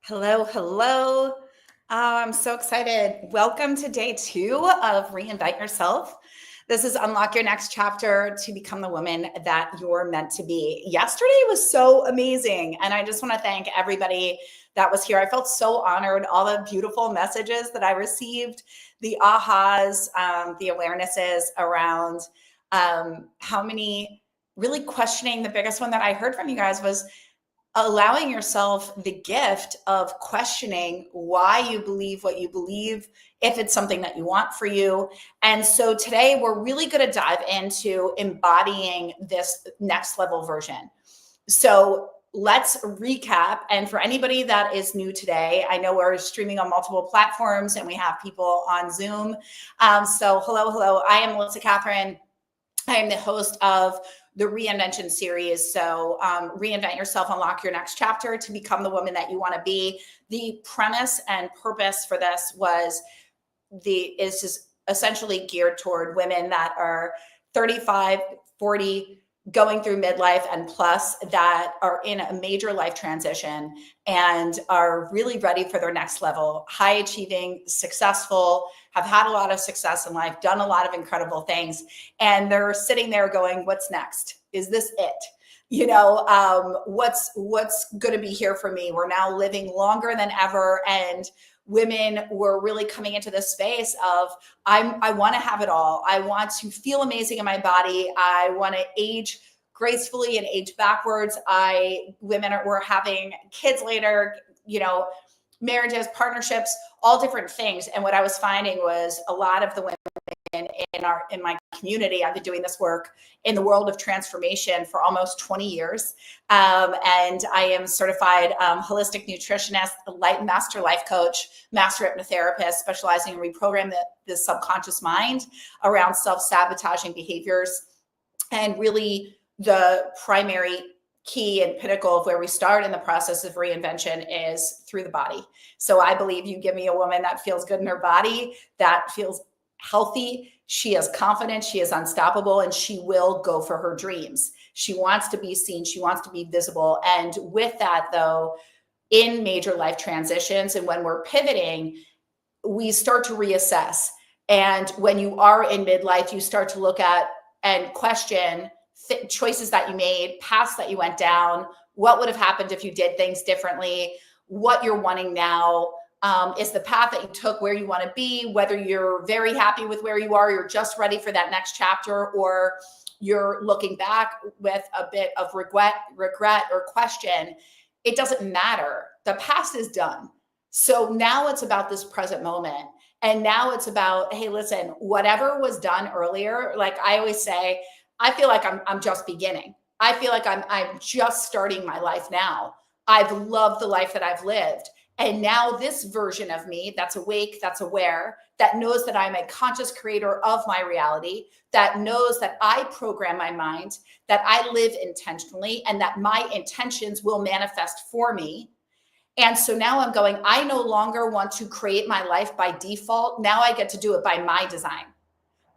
Hello, hello. I'm so excited. Welcome to day 2 of Reinvent Yourself. This is unlock your next chapter to become the woman that you're meant to be. Yesterday was so amazing. And I just want to thank everybody that was here. I felt so honored, all the beautiful messages that I received, the ahas, the awarenesses around how many really questioning. The biggest one that I heard from you guys was allowing yourself the gift of questioning why you believe what you believe, if it's something that you want for you. And so today we're really going to dive into embodying this next level version. So let's recap. And for anybody that is new today, I know we're streaming on multiple platforms and we have people on Zoom. So hello. I am Melissa Catherine. I am the host of the Reinvention series. So reinvent yourself, unlock your next chapter to become the woman that you want to be. The premise and purpose for this is just essentially geared toward women that are 35, 40, going through midlife and plus, that are in a major life transition and are really ready for their next level, high achieving, successful, have had a lot of success in life, done a lot of incredible things. And they're sitting there going, what's next? Is this it? What's going to be here for me? We're now living longer than ever. And women were really coming into this space of, I want to have it all. I want to feel amazing in my body. I want to age gracefully and age backwards. Women were having kids later, marriages, partnerships, all different things. And what I was finding was a lot of the women in my community, I've been doing this work in the world of transformation for almost 20 years. And I am certified holistic nutritionist, master life coach, master hypnotherapist, specializing in reprogramming the subconscious mind around self-sabotaging behaviors. And really the primary key and pinnacle of where we start in the process of reinvention is through the body. So I believe you give me a woman that feels good in her body, that feels healthy, she has confidence, she is unstoppable, and she will go for her dreams. She wants to be seen, she wants to be visible. And with that, though, in major life transitions and when we're pivoting, we start to reassess. And when you are in midlife, you start to look at and question choices that you made, paths that you went down, what would have happened if you did things differently, what you're wanting now. Is the path that you took where you want to be, whether you're very happy with where you are, you're just ready for that next chapter, or you're looking back with a bit of regret or question. It doesn't matter. The past is done. So now it's about this present moment. And now it's about, hey, listen, whatever was done earlier, like I always say, I feel like I'm just beginning. I feel like I'm just starting my life now. I've loved the life that I've lived. And now this version of me that's awake, that's aware, that knows that I'm a conscious creator of my reality, that knows that I program my mind, that I live intentionally, and that my intentions will manifest for me. And so now I'm going, I no longer want to create my life by default. Now I get to do it by my design.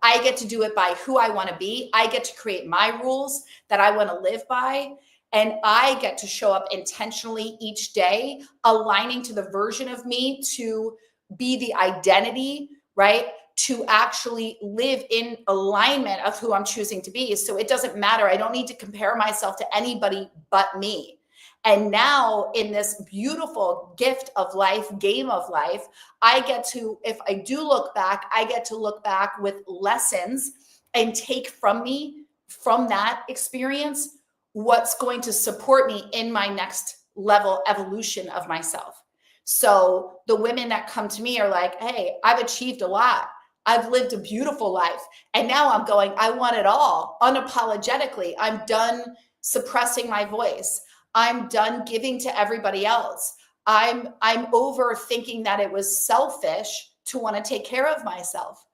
I get to do it by who I want to be. I get to create my rules that I want to live by. And I get to show up intentionally each day, aligning to the version of me to be the identity, right? To actually live in alignment of who I'm choosing to be. So it doesn't matter. I don't need to compare myself to anybody but me. And now in this beautiful gift of life, game of life, I get to, if I do look back, I get to look back with lessons and take from me, from that experience, what's going to support me in my next level evolution of myself. So the women that come to me are like, hey, I've achieved a lot. I've lived a beautiful life. And now I'm going, I want it all unapologetically. I'm done suppressing my voice. I'm done giving to everybody else. I'm over thinking that it was selfish to want to take care of myself.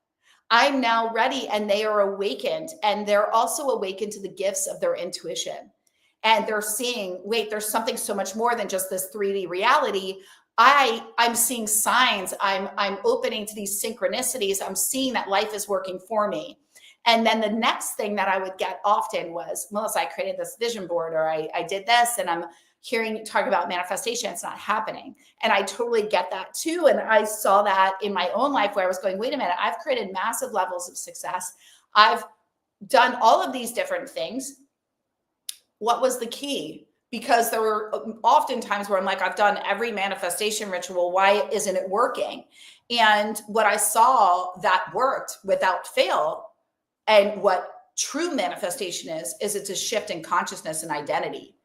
I'm now ready, and they are awakened, and they're also awakened to the gifts of their intuition. And they're seeing, wait, there's something so much more than just this 3D reality. I'm seeing signs. I'm opening to these synchronicities. I'm seeing that life is working for me. And then the next thing that I would get often was, Melissa, I created this vision board, or I did this, and I'm hearing you talk about manifestation, it's not happening. And I totally get that too. And I saw that in my own life where I was going, wait a minute, I've created massive levels of success. I've done all of these different things. What was the key? Because there were often times where I'm like, I've done every manifestation ritual. Why isn't it working? And what I saw that worked without fail, and what true manifestation is it's a shift in consciousness and identity.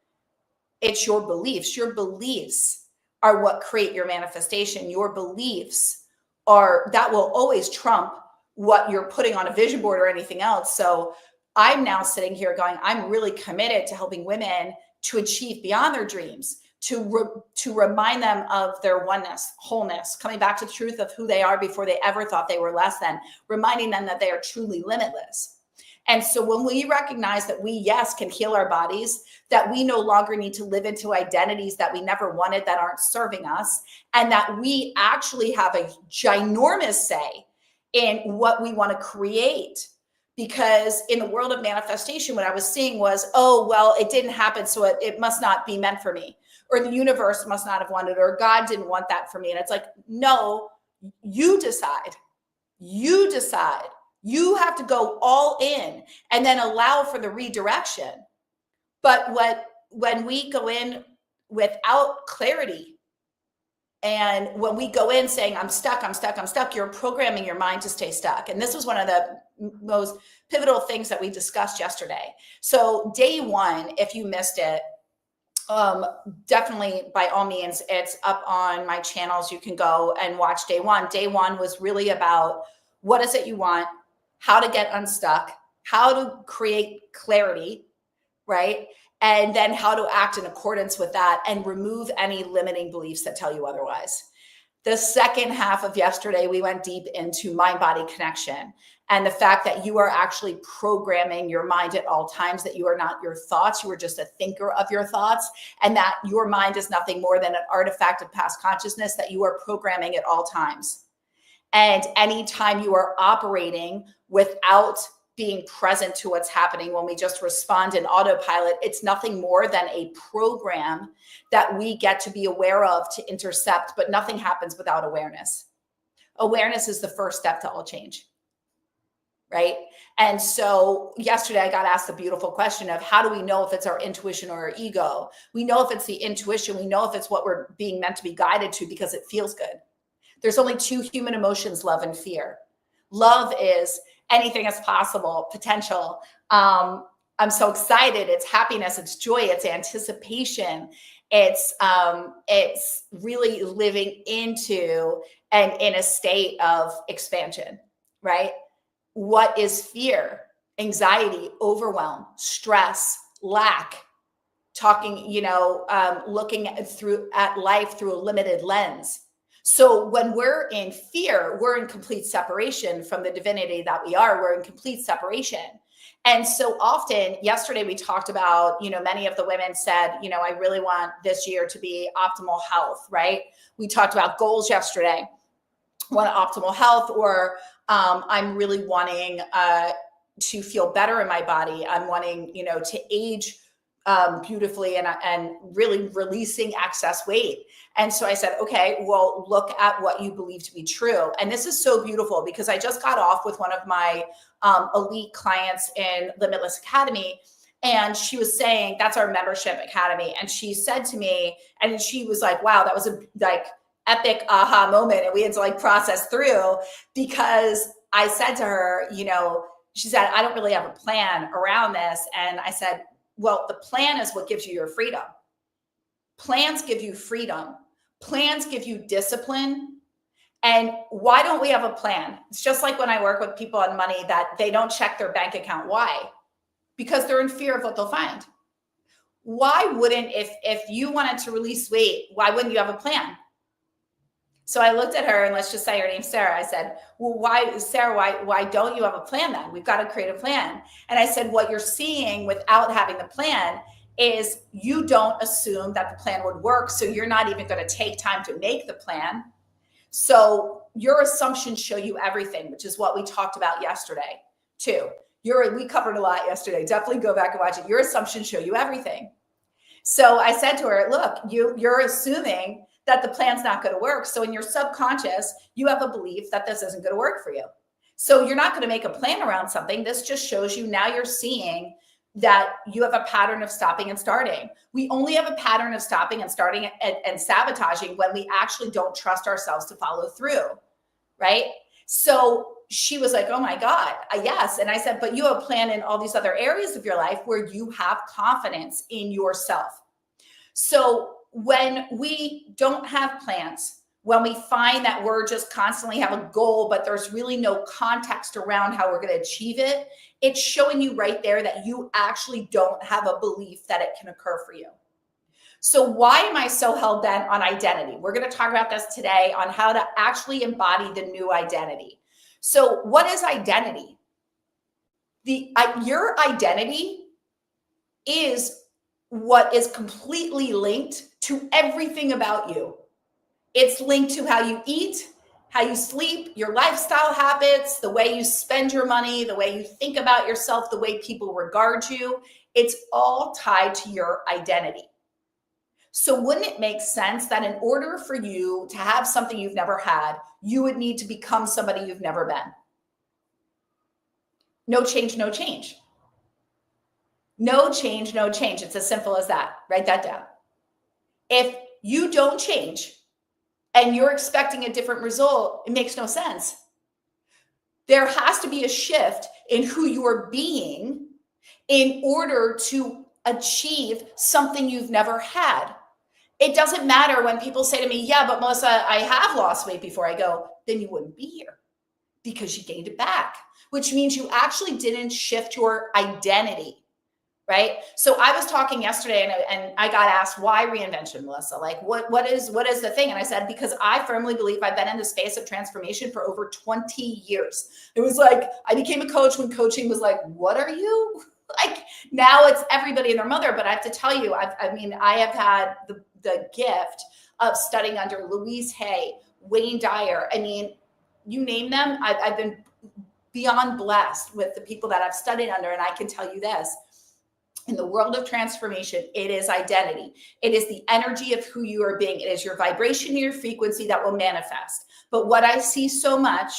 It's your beliefs. Your beliefs are what create your manifestation. Your beliefs are that will always trump what you're putting on a vision board or anything else. So I'm now sitting here going, I'm really committed to helping women to achieve beyond their dreams, to remind them of their oneness, wholeness, coming back to the truth of who they are before they ever thought they were less than, reminding them that they are truly limitless. And so when we recognize that we, yes, can heal our bodies, that we no longer need to live into identities that we never wanted that aren't serving us, and that we actually have a ginormous say in what we want to create. Because in the world of manifestation, what I was seeing was, oh, well, it didn't happen, so it must not be meant for me, or the universe must not have wanted, or God didn't want that for me. And it's like, no, you decide. You decide. You have to go all in and then allow for the redirection. But when we go in without clarity, and when we go in saying, I'm stuck, you're programming your mind to stay stuck. And this was one of the most pivotal things that we discussed yesterday. So day one, if you missed it, definitely by all means, it's up on my channels. You can go and watch day one. Day one was really about what is it you want, how to get unstuck, how to create clarity, right? And then how to act in accordance with that and remove any limiting beliefs that tell you otherwise. The second half of yesterday, we went deep into mind-body connection and the fact that you are actually programming your mind at all times, that you are not your thoughts, you are just a thinker of your thoughts, and that your mind is nothing more than an artifact of past consciousness that you are programming at all times. And anytime you are operating without being present to what's happening, when we just respond in autopilot, it's nothing more than a program that we get to be aware of to intercept, but nothing happens without awareness. Awareness is the first step to all change, right? And so yesterday I got asked the beautiful question of how do we know if it's our intuition or our ego? We know if it's the intuition, we know if it's what we're being meant to be guided to because it feels good. There's only two human emotions, love and fear. Love is anything is possible, potential. I'm so excited. It's happiness, it's joy, it's anticipation. It's really living into and in a state of expansion, right? What is fear? Anxiety, overwhelm, stress, lack, talking, looking at life through a limited lens. So when we're in fear, we're in complete separation from the divinity that we are. We're in complete separation. And so often, yesterday we talked about, many of the women said, I really want this year to be optimal health, right? We talked about goals yesterday. Want optimal health, or I'm really wanting to feel better in my body. I'm wanting, to age beautifully and really releasing excess weight. And so I said, okay, well, look at what you believe to be true. And this is so beautiful because I just got off with one of my elite clients in Limitless Academy. And she was saying, that's our membership academy. And she said to me, and she was like, wow, that was a epic aha moment. And we had to process through, because I said to her, she said, I don't really have a plan around this. And I said, well, the plan is what gives you your freedom. Plans give you freedom. Plans give you discipline. And why don't we have a plan? It's just like when I work with people on money that they don't check their bank account. Why? Because they're in fear of what they'll find. Why wouldn't, if you wanted to release weight, why wouldn't you have a plan? So I looked at her, and let's just say her name's Sarah. I said, well, why don't you have a plan then? We've got to create a plan. And I said, what you're seeing without having the plan is you don't assume that the plan would work. So you're not even going to take time to make the plan. So your assumptions show you everything, which is what we talked about yesterday too. We covered a lot yesterday. Definitely go back and watch it. Your assumptions show you everything. So I said to her, look, you're assuming that the plan's not going to work. So in your subconscious, you have a belief that this isn't going to work for you. So you're not going to make a plan around something. This just shows you now you're seeing that you have a pattern of stopping and starting. We only have a pattern of stopping and starting and sabotaging when we actually don't trust ourselves to follow through, right? So she was like, oh my God, yes. And I said, but you have a plan in all these other areas of your life where you have confidence in yourself. So when we don't have plans, when we find that we're just constantly have a goal, but there's really no context around how we're going to achieve it, it's showing you right there that you actually don't have a belief that it can occur for you. So why am I so hell bent on identity? We're going to talk about this today on how to actually embody the new identity. So what is identity? Your identity is what is completely linked to everything about you. It's linked to how you eat, how you sleep, your lifestyle habits, the way you spend your money, the way you think about yourself, the way people regard you. It's all tied to your identity. So wouldn't it make sense that in order for you to have something you've never had, you would need to become somebody you've never been? No change, no change. No change, no change. It's as simple as that. Write that down. If you don't change and you're expecting a different result, it makes no sense. There has to be a shift in who you're being in order to achieve something you've never had. It doesn't matter when people say to me, yeah, but Melissa, I have lost weight before. I go, then you wouldn't be here because you gained it back, which means you actually didn't shift your identity. Right. So I was talking yesterday and I got asked, why reinvention, Melissa? Like, what is the thing? And I said, because I firmly believe I've been in the space of transformation for over 20 years. It was like, I became a coach when coaching was like, what are you? Like, now it's everybody and their mother. But I have to tell you, I have had the gift of studying under Louise Hay, Wayne Dyer. I mean, you name them. I've been beyond blessed with the people that I've studied under. And I can tell you this. In the world of transformation, it is identity. It is the energy of who you are being. It is your vibration and your frequency that will manifest. But what I see so much,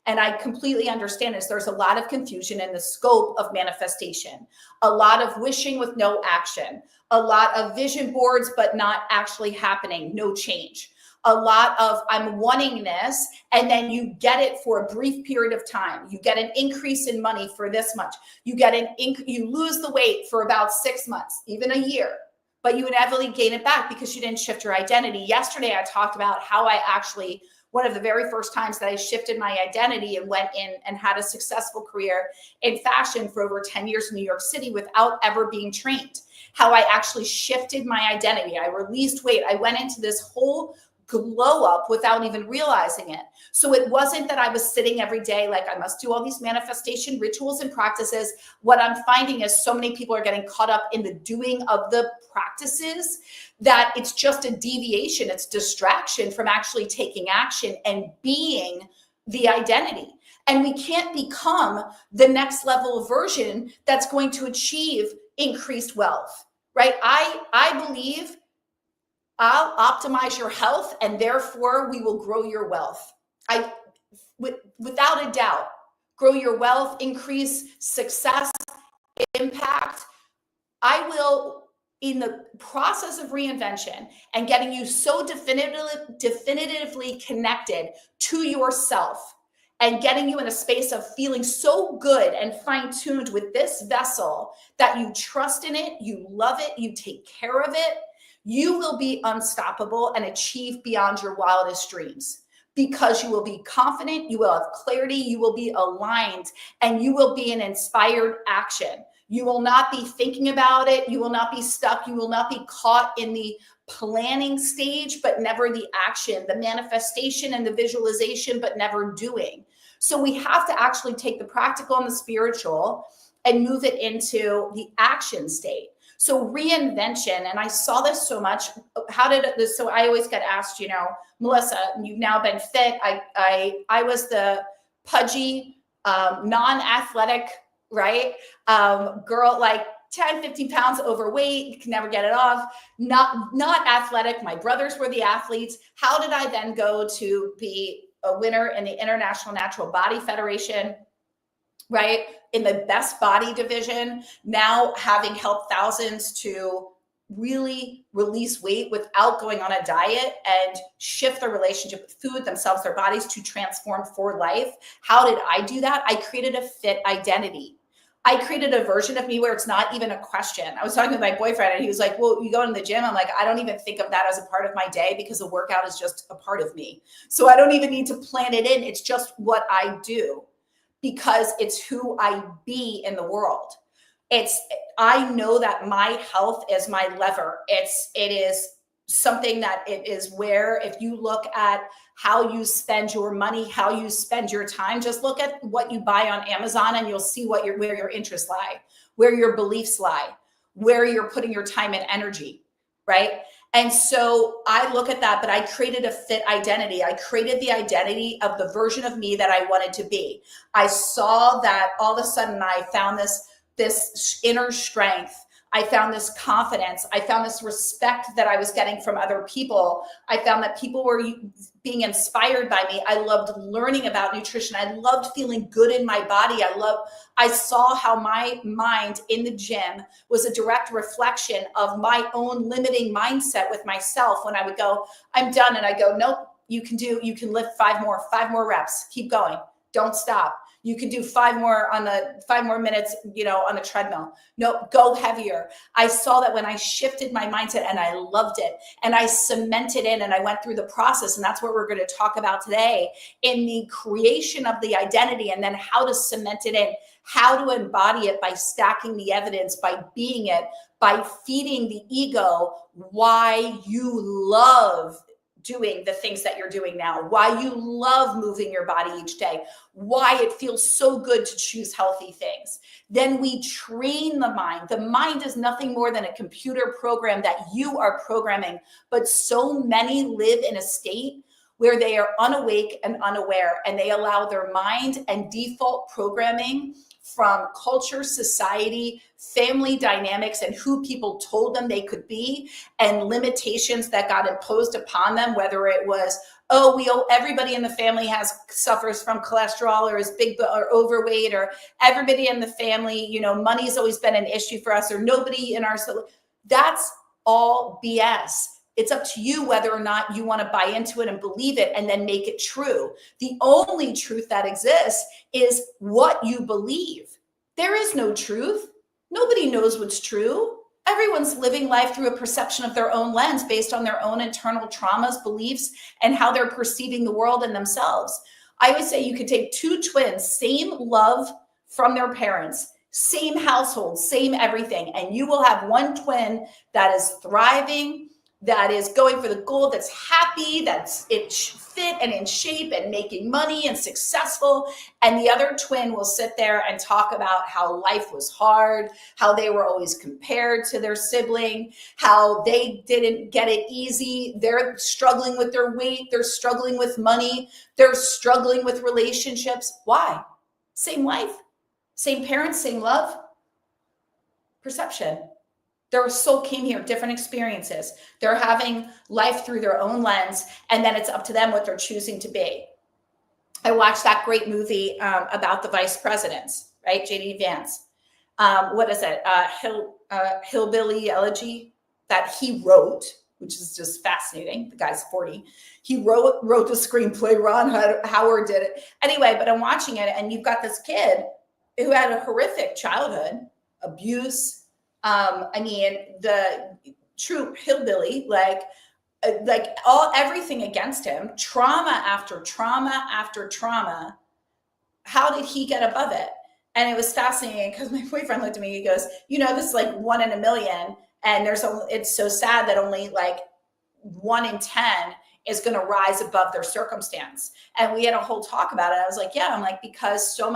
and I completely understand, is there's a lot of confusion in the scope of manifestation, a lot of wishing with no action, a lot of vision boards, but not actually happening, no change. A lot of I'm wanting this, and then you get it for a brief period of time. You get an increase in money for this much. You get you lose the weight for about 6 months, even a year, but you inevitably gain it back because you didn't shift your identity. Yesterday, I talked about how I actually, one of the very first times that I shifted my identity and went in and had a successful career in fashion for over 10 years in New York City without ever being trained. How I actually shifted my identity. I released weight. I went into this whole glow up without even realizing it. So it wasn't that I was sitting every day like I must do all these manifestation rituals and practices. What I'm finding is so many people are getting caught up in the doing of the practices that it's just a deviation. It's distraction from actually taking action and being the identity. And we can't become the next level version that's going to achieve increased wealth, right? I believe I'll optimize your health and therefore we will grow your wealth. Without a doubt, grow your wealth, increase success, impact. I will, in the process of reinvention and getting you so definitively connected to yourself and getting you in a space of feeling so good and fine-tuned with this vessel that you trust in it, you love it, you take care of it, you will be unstoppable and achieve beyond your wildest dreams because you will be confident, you will have clarity, you will be aligned, and you will be in inspired action. You will not be thinking about it. You will not be stuck. You will not be caught in the planning stage, but never the action, the manifestation and the visualization, but never doing. So we have to actually take the practical and the spiritual and move it into the action state. So reinvention, and I saw this so much. How did this? So I always get asked, Melissa, you've now been fit. I was the pudgy, non-athletic, right? Girl, like 10, 15 pounds overweight, can never get it off, not athletic. My brothers were the athletes. How did I then go to be a winner in the International Natural Body Federation, right? In the best body division, now having helped thousands to really release weight without going on a diet and shift their relationship with food, themselves, their bodies to transform for life. How did I do that? I created a fit identity. I created a version of me where it's not even a question. I was talking with my boyfriend and he was like, well, you go in the gym. I'm like, I don't even think of that as a part of my day because the workout is just a part of me. So I don't even need to plan it in. It's just what I do because it's who I be in the world. I know that my health is my lever. It is something that it is where if you look at how you spend your money, how you spend your time, just look at what you buy on Amazon and you'll see where your interests lie, where your beliefs lie, where you're putting your time and energy, right? And so I look at that, but I created a fit identity. I created the identity of the version of me that I wanted to be. I saw that all of a sudden I found this inner strength. I found this confidence. I found this respect that I was getting from other people. I found that people were being inspired by me. I loved learning about nutrition. I loved feeling good in my body. I saw how my mind in the gym was a direct reflection of my own limiting mindset with myself. When I would go, I'm done. And I go, nope, you can lift five more reps. Keep going. Don't stop. You can do 5 more minutes, on the treadmill. No, go heavier. I saw that when I shifted my mindset and I loved it and I cemented in and I went through the process. And that's what we're going to talk about today in the creation of the identity and then how to cement it in, how to embody it by stacking the evidence, by being it, by feeding the ego why you love doing the things that you're doing now, why you love moving your body each day, why it feels so good to choose healthy things. Then we train the mind. The mind is nothing more than a computer program that you are programming, but so many live in a state where they are unawake and unaware, and they allow their mind and default programming from culture, society, family dynamics, and who people told them they could be, and limitations that got imposed upon them, whether it was, everybody in the family suffers from cholesterol or is big or overweight, or everybody in the family, money's always been an issue for us, or nobody in our, that's all BS. It's up to you whether or not you want to buy into it and believe it and then make it true. The only truth that exists is what you believe. There is no truth. Nobody knows what's true. Everyone's living life through a perception of their own lens based on their own internal traumas, beliefs, and how they're perceiving the world and themselves. I would say you could take 2 twins, same love from their parents, same household, same everything, and you will have one twin that is thriving, that is going for the goal, that's happy, that's fit and in shape and making money and successful. And the other twin will sit there and talk about how life was hard, how they were always compared to their sibling, how they didn't get it easy. They're struggling with their weight. They're struggling with money. They're struggling with relationships. Why? Same life, same parents, same love, perception. Their soul came here, different experiences. They're having life through their own lens, and then it's up to them what they're choosing to be. I watched that great movie about the vice presidents, right? J.D. Vance. What is it? Hillbilly Elegy that he wrote, which is just fascinating. The guy's 40. He wrote the screenplay. Ron Howard did it. Anyway, but I'm watching it, and you've got this kid who had a horrific childhood, abuse. The true hillbilly, everything against him, trauma after trauma after trauma. How did he get above it? And it was fascinating because my boyfriend looked at me, he goes, this is like 1 in a million. And it's so sad that only like 1 in 10 is going to rise above their circumstance. And we had a whole talk about it. I was like, yeah, I'm like, because so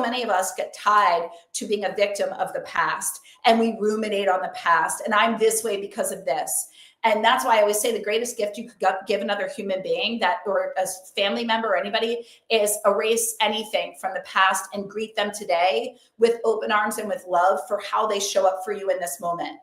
many of us get tied to being a victim of the past, and we ruminate on the past. And I'm this way because of this. And that's why I always say the greatest gift you could give another human being, that, or a family member or anybody, is erase anything from the past and greet them today with open arms and with love for how they show up for you in this moment.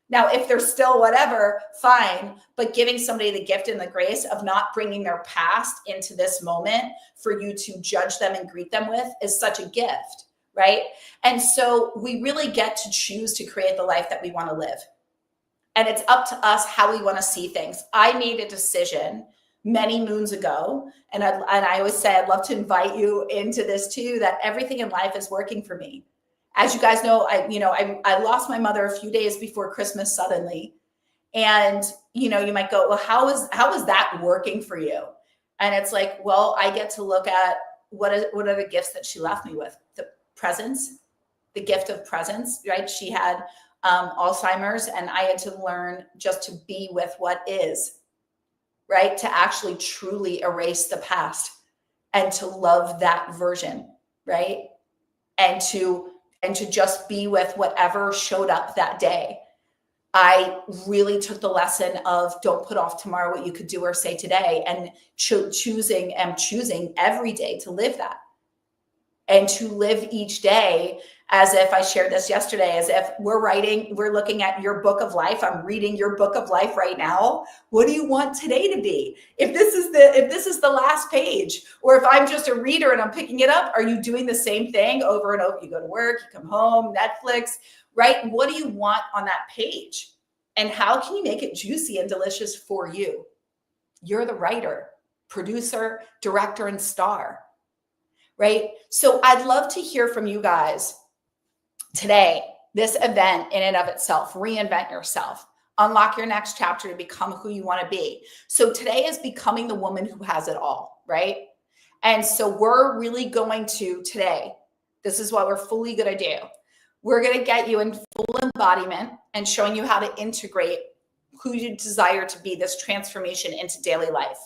Now, if they're still whatever, fine, but giving somebody the gift and the grace of not bringing their past into this moment for you to judge them and greet them with is such a gift, right? And so we really get to choose to create the life that we want to live. And it's up to us how we want to see things. I made a decision many moons ago, and I always say I'd love to invite you into this too, that everything in life is working for me. As you guys know, I lost my mother a few days before Christmas suddenly. And, you might go, well, how is that working for you? And it's like, well, I get to look at what are the gifts that she left me with? The presence, the gift of presence, right? She had Alzheimer's, and I had to learn just to be with what is, right? To actually truly erase the past and to love that version, right? And to just be with whatever showed up that day. I really took the lesson of don't put off tomorrow what you could do or say today, and choosing every day to live that, and to live each day as if, I shared this yesterday, as if we're looking at your book of life. I'm reading your book of life right now. What do you want today to be? If this is the last page, or if I'm just a reader and I'm picking it up, are you doing the same thing over and over? You go to work, you come home, Netflix, right? What do you want on that page? And how can you make it juicy and delicious for you? You're the writer, producer, director, and star, right? So I'd love to hear from you guys today. This event in and of itself, reinvent yourself, unlock your next chapter to become who you want to be. So today is becoming the woman who has it all, right? And so we're really going to today, this is what we're fully going to do. We're going to get you in full embodiment and showing you how to integrate who you desire to be, this transformation into daily life.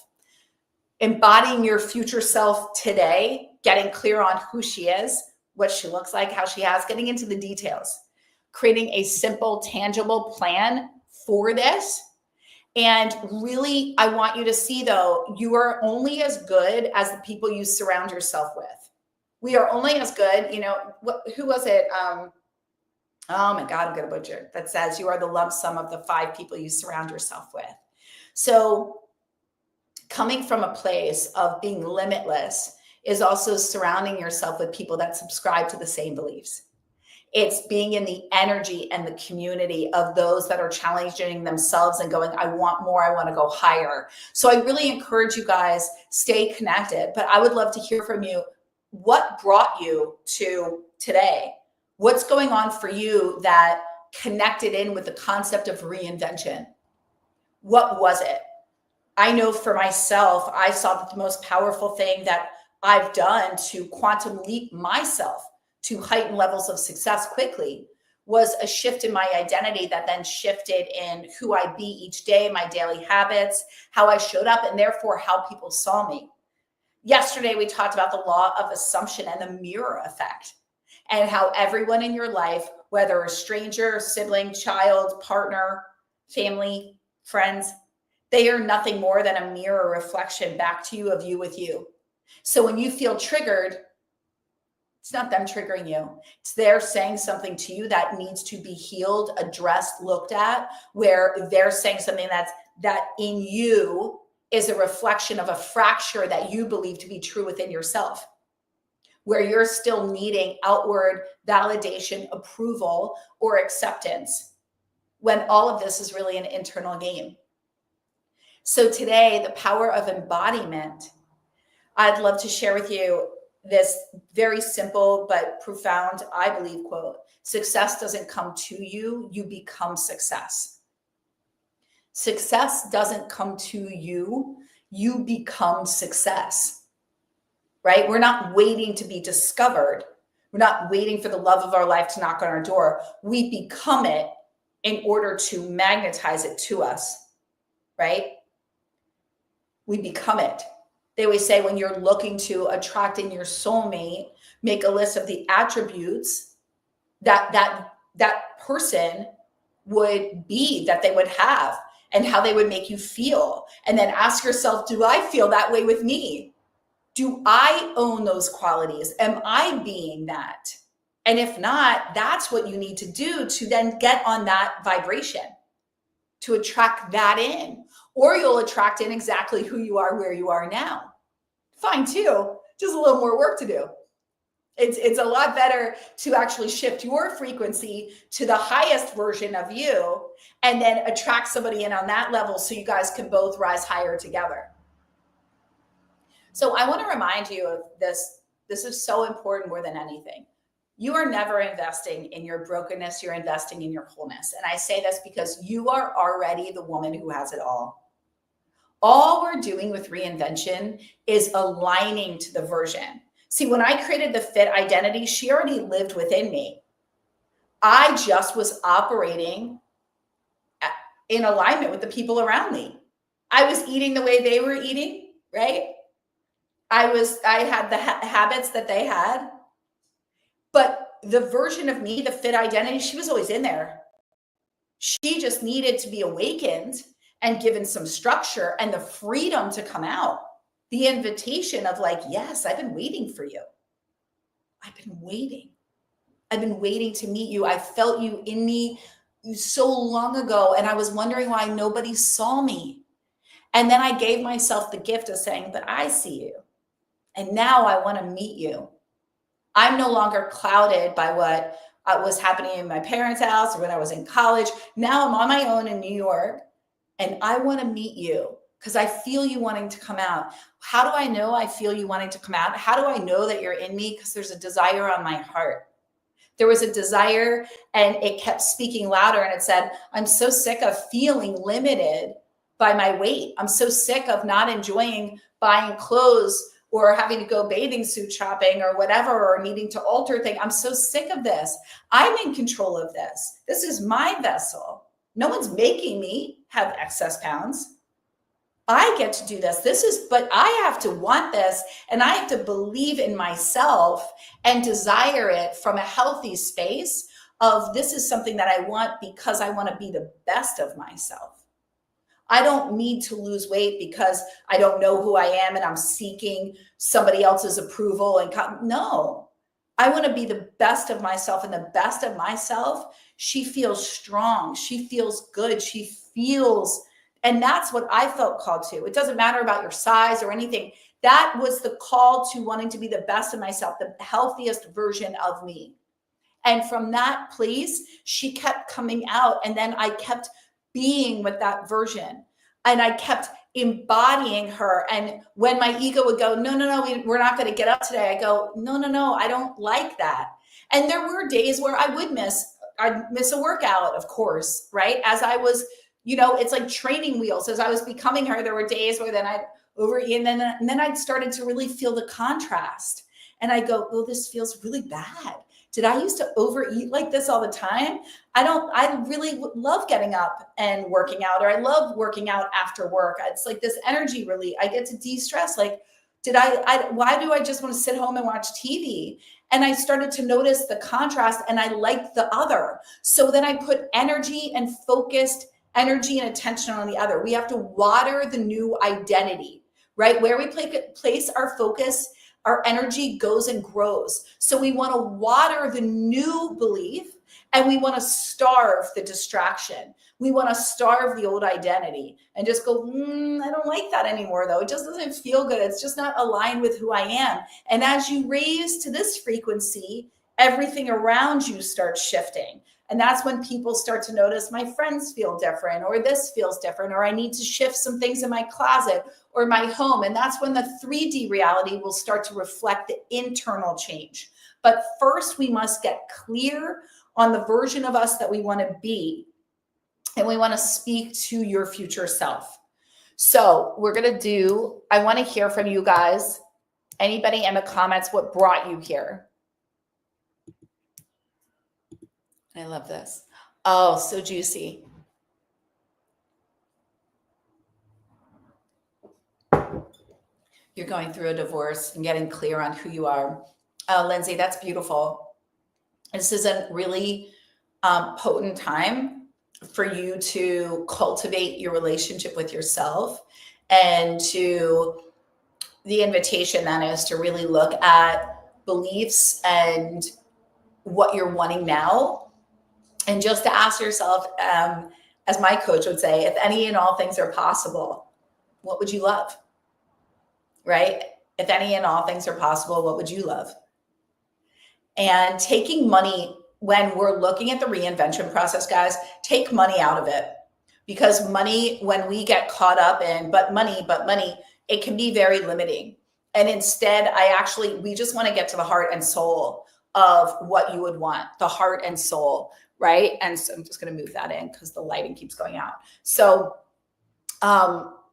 Embodying your future self today, getting clear on who she is, what she looks like, how she has, getting into the details, creating a simple, tangible plan for this. And really, I want you to see, though, you are only as good as the people you surround yourself with. We are only as good, who was it? Oh my God, I'm going to butcher. That says you are the lump sum of the 5 people you surround yourself with. So coming from a place of being limitless is also surrounding yourself with people that subscribe to the same beliefs. It's being in the energy and the community of those that are challenging themselves and going, I want more, I want to go higher. So I really encourage you guys, stay connected. But I would love to hear from you. What brought you to today? What's going on for you that connected in with the concept of reinvention? What was it? I know for myself, I saw that the most powerful thing that I've done to quantum leap myself to heightened levels of success quickly was a shift in my identity that then shifted in who I be each day, my daily habits, how I showed up, and therefore how people saw me. Yesterday, we talked about the law of assumption and the mirror effect, and how everyone in your life, whether a stranger, sibling, child, partner, family, friends, they are nothing more than a mirror reflection back to you of you with you. So when you feel triggered, it's not them triggering you. It's they're saying something to you that needs to be healed, addressed, looked at, where they're saying something that in you is a reflection of a fracture that you believe to be true within yourself, where you're still needing outward validation, approval, or acceptance, when all of this is really an internal game. So today, the power of embodiment, I'd love to share with you this very simple but profound, I believe, quote: success doesn't come to you, you become success. Success doesn't come to you, you become success, right? We're not waiting to be discovered. We're not waiting for the love of our life to knock on our door. We become it in order to magnetize it to us, right? We become it. They always say when you're looking to attract in your soulmate, make a list of the attributes that person would be, that they would have. and how they would make you feel. And then ask yourself, do I feel that way with me? Do I own those qualities? Am I being that? And if not, that's what you need to do to then get on that vibration, to attract that in. Or you'll attract in exactly who you are, where you are now. Fine too, just a little more work to do. It's a lot better to actually shift your frequency to the highest version of you and then attract somebody in on that level so you guys can both rise higher together. So I want to remind you of this. This is so important more than anything. You are never investing in your brokenness. You're investing in your wholeness. And I say this because you are already the woman who has it all. All we're doing with reinvention is aligning to the version. See, when I created the fit identity, she already lived within me. I just was operating in alignment with the people around me. I was eating the way they were eating, right? I had the habits that they had, but the version of me, the fit identity, she was always in there. She just needed to be awakened and given some structure and the freedom to come out. The invitation of like, yes, I've been waiting for you. I've been waiting. I've been waiting to meet you. I felt you in me so long ago, and I was wondering why nobody saw me. And then I gave myself the gift of saying, but I see you. And now I want to meet you. I'm no longer clouded by what was happening in my parents' house or when I was in college. Now I'm on my own in New York, and I want to meet you because I feel you wanting to come out. How do I know I feel you wanting to come out? How do I know that you're in me? Because there's a desire on my heart. There was a desire and it kept speaking louder and it said, I'm so sick of feeling limited by my weight. I'm so sick of not enjoying buying clothes or having to go bathing suit shopping or whatever, or needing to alter things. I'm so sick of this. I'm in control of this. This is my vessel. No one's making me have excess pounds. I get to do this. But I have to want this, and I have to believe in myself and desire it from a healthy space of this is something that I want because I want to be the best of myself. I don't need to lose weight because I don't know who I am and I'm seeking somebody else's approval. No, I want to be the best of myself, and the best of myself, she feels strong. She feels good. She feels, and that's what I felt called to. It doesn't matter about your size or anything. That was the call to wanting to be the best of myself, the healthiest version of me. And from that place, she kept coming out. And then I kept being with that version. And I kept embodying her. And when my ego would go, no, we're not going to get up today. I go, no, I don't like that. And there were days where I'd miss a workout, of course, right? As I was, it's like training wheels. As I was becoming her, there were days where then I'd overeat, and then I'd started to really feel the contrast. And I go, oh, this feels really bad. Did I used to overeat like this all the time? I really love getting up and working out, or I love working out after work. It's like this energy really, I get to de-stress. Like, why do I just want to sit home and watch TV? And I started to notice the contrast, and I liked the other. So then I put energy and focused energy and attention on the other. We have to water the new identity, right? Where we place our focus, our energy goes and grows. So we want to water the new belief, and we want to starve the distraction. We want to starve the old identity and just go, I don't like that anymore, though. It just doesn't feel good. It's just not aligned with who I am. And as you raise to this frequency, everything around you starts shifting. And that's when people start to notice my friends feel different, or this feels different, or I need to shift some things in my closet or my home. And that's when the 3D reality will start to reflect the internal change. But first, we must get clear on the version of us that we want to be. And we want to speak to your future self. So I want to hear from you guys. Anybody in the comments, what brought you here? I love this. Oh, so juicy. You're going through a divorce and getting clear on who you are. Oh, Lindsay, that's beautiful. This is a really potent time for you to cultivate your relationship with yourself, and the invitation then is to really look at beliefs and what you're wanting now, and just to ask yourself, as my coach would say, if any and all things are possible, what would you love? Right? If any and all things are possible, what would you love? And taking money, when we're looking at the reinvention process, guys, take money out of it. Because money, when we get caught up in, but money, it can be very limiting. And instead, we just want to get to the heart and soul of what you would want, the heart and soul, right? And so I'm just going to move that in because the lighting keeps going out. So,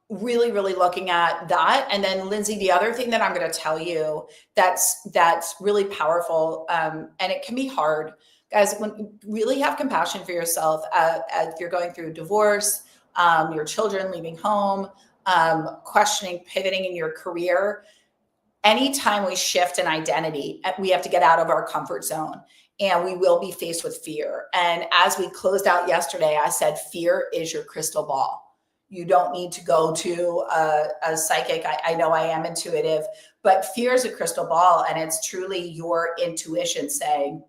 really, really looking at that. And then Lindsay, the other thing that I'm going to tell you that's really powerful, and it can be hard, guys, when you really have compassion for yourself, if you're going through divorce, your children leaving home, questioning, pivoting in your career. Anytime we shift an identity, we have to get out of our comfort zone, and we will be faced with fear. And as we closed out yesterday, I said, fear is your crystal ball. You don't need to go to a psychic. I know I am intuitive, but fear is a crystal ball, and it's truly your intuition saying,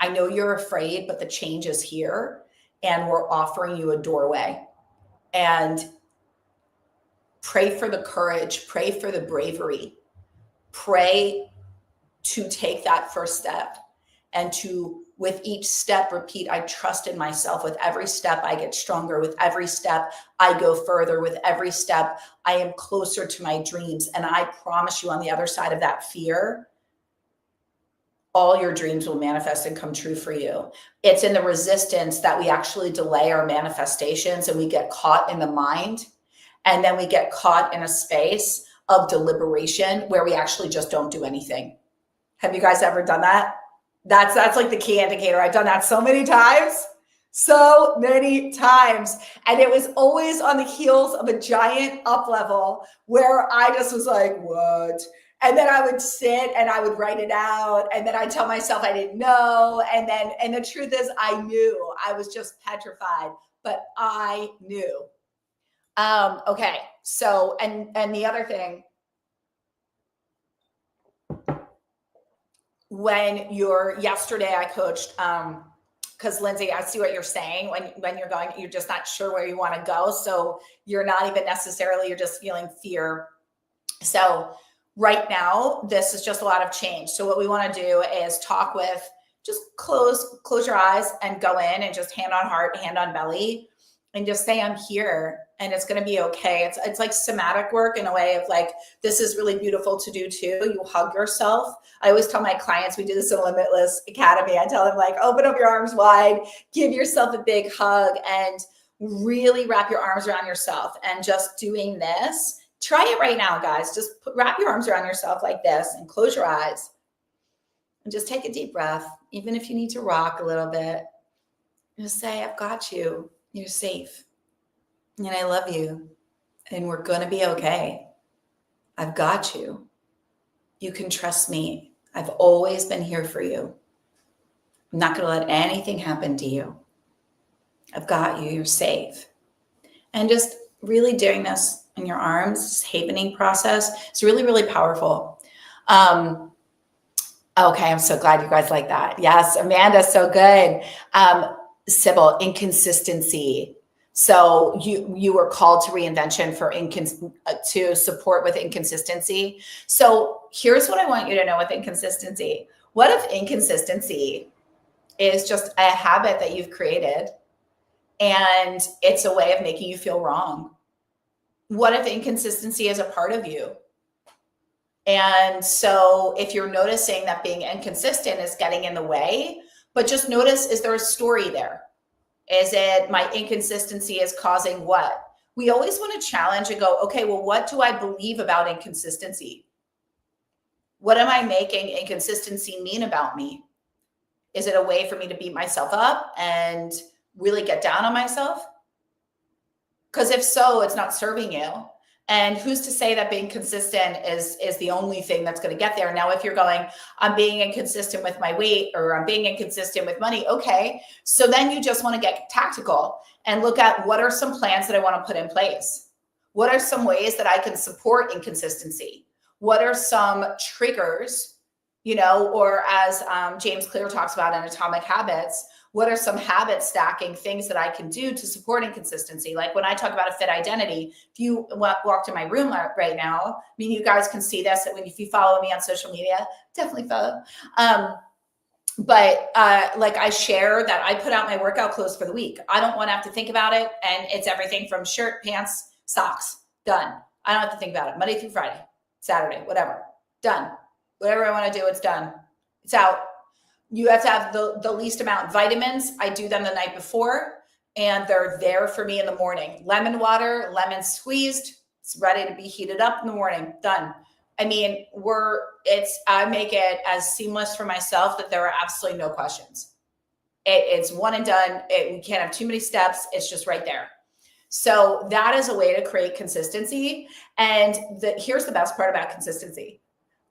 I know you're afraid, but the change is here, and we're offering you a doorway. And pray for the courage, pray for the bravery, pray to take that first step, and to, with each step, repeat, I trust in myself. With every step, I get stronger. With every step, I go further. With every step, I am closer to my dreams. And I promise you, on the other side of that fear, all your dreams will manifest and come true for you. It's in the resistance that we actually delay our manifestations, and we get caught in the mind. And then we get caught in a space of deliberation where we actually just don't do anything. Have you guys ever done that? That's like the key indicator. I've done that so many times. And it was always on the heels of a giant up level where I just was like, what? And then I would sit and I would write it out. And then I'd tell myself I didn't know. And the truth is, I knew. I was just petrified, but I knew. Okay. So, and the other thing, yesterday I coached, because Lindsay, I see what you're saying. When you're just not sure where you want to go. So you're not even necessarily, you're just feeling fear. So right now, this is just a lot of change. So what we want to do is just close your eyes and go in and just hand on heart, hand on belly, and just say, I'm here, and it's going to be okay. It's like somatic work in a way of like, this is really beautiful to do too. You hug yourself. I always tell my clients, we do this in Limitless Academy. I tell them, like, open up your arms wide, give yourself a big hug, and really wrap your arms around yourself. And just doing this, try it right now, guys. Just wrap your arms around yourself like this and close your eyes and just take a deep breath. Even if you need to rock a little bit, just say, I've got you. You're safe. And I love you. And we're going to be okay. I've got you. You can trust me. I've always been here for you. I'm not going to let anything happen to you. I've got you. You're safe. And just really doing this in your arms, this havening process, it's really, really powerful. Okay, I'm so glad you guys like that. Yes, Amanda, so good. Sybil, inconsistency. So you were called to Reinvention to support with inconsistency. So here's what I want you to know with inconsistency. What if inconsistency is just a habit that you've created, and it's a way of making you feel wrong? What if inconsistency is a part of you? And so if you're noticing that being inconsistent is getting in the way, but just notice, is there a story there? Is it my inconsistency is causing what? We always want to challenge and go, okay, well, what do I believe about inconsistency? What am I making inconsistency mean about me? Is it a way for me to beat myself up and really get down on myself? Because if so, it's not serving you. And who's to say that being consistent is the only thing that's going to get there? Now, if you're going, I'm being inconsistent with my weight, or I'm being inconsistent with money. Okay. So then you just want to get tactical and look at, what are some plans that I want to put in place? What are some ways that I can support inconsistency? What are some triggers, or as James Clear talks about in Atomic Habits, what are some habit stacking things that I can do to support inconsistency? Like when I talk about a fit identity, if you walked in my room right now, I mean, you guys can see this. If you follow me on social media, definitely follow. But like I share that I put out my workout clothes for the week. I don't want to have to think about it. And it's everything from shirt, pants, socks, done. I don't have to think about it. Monday through Friday, Saturday, whatever, done. Whatever I want to do, it's done. It's out. You have to have the least amount. Vitamins, I do them the night before, and they're there for me in the morning. Lemon water, lemon squeezed, it's ready to be heated up in the morning, done. I mean, I make it as seamless for myself that there are absolutely no questions. It's one and done. We can't have too many steps. It's just right there. So that is a way to create consistency. And here's the best part about consistency.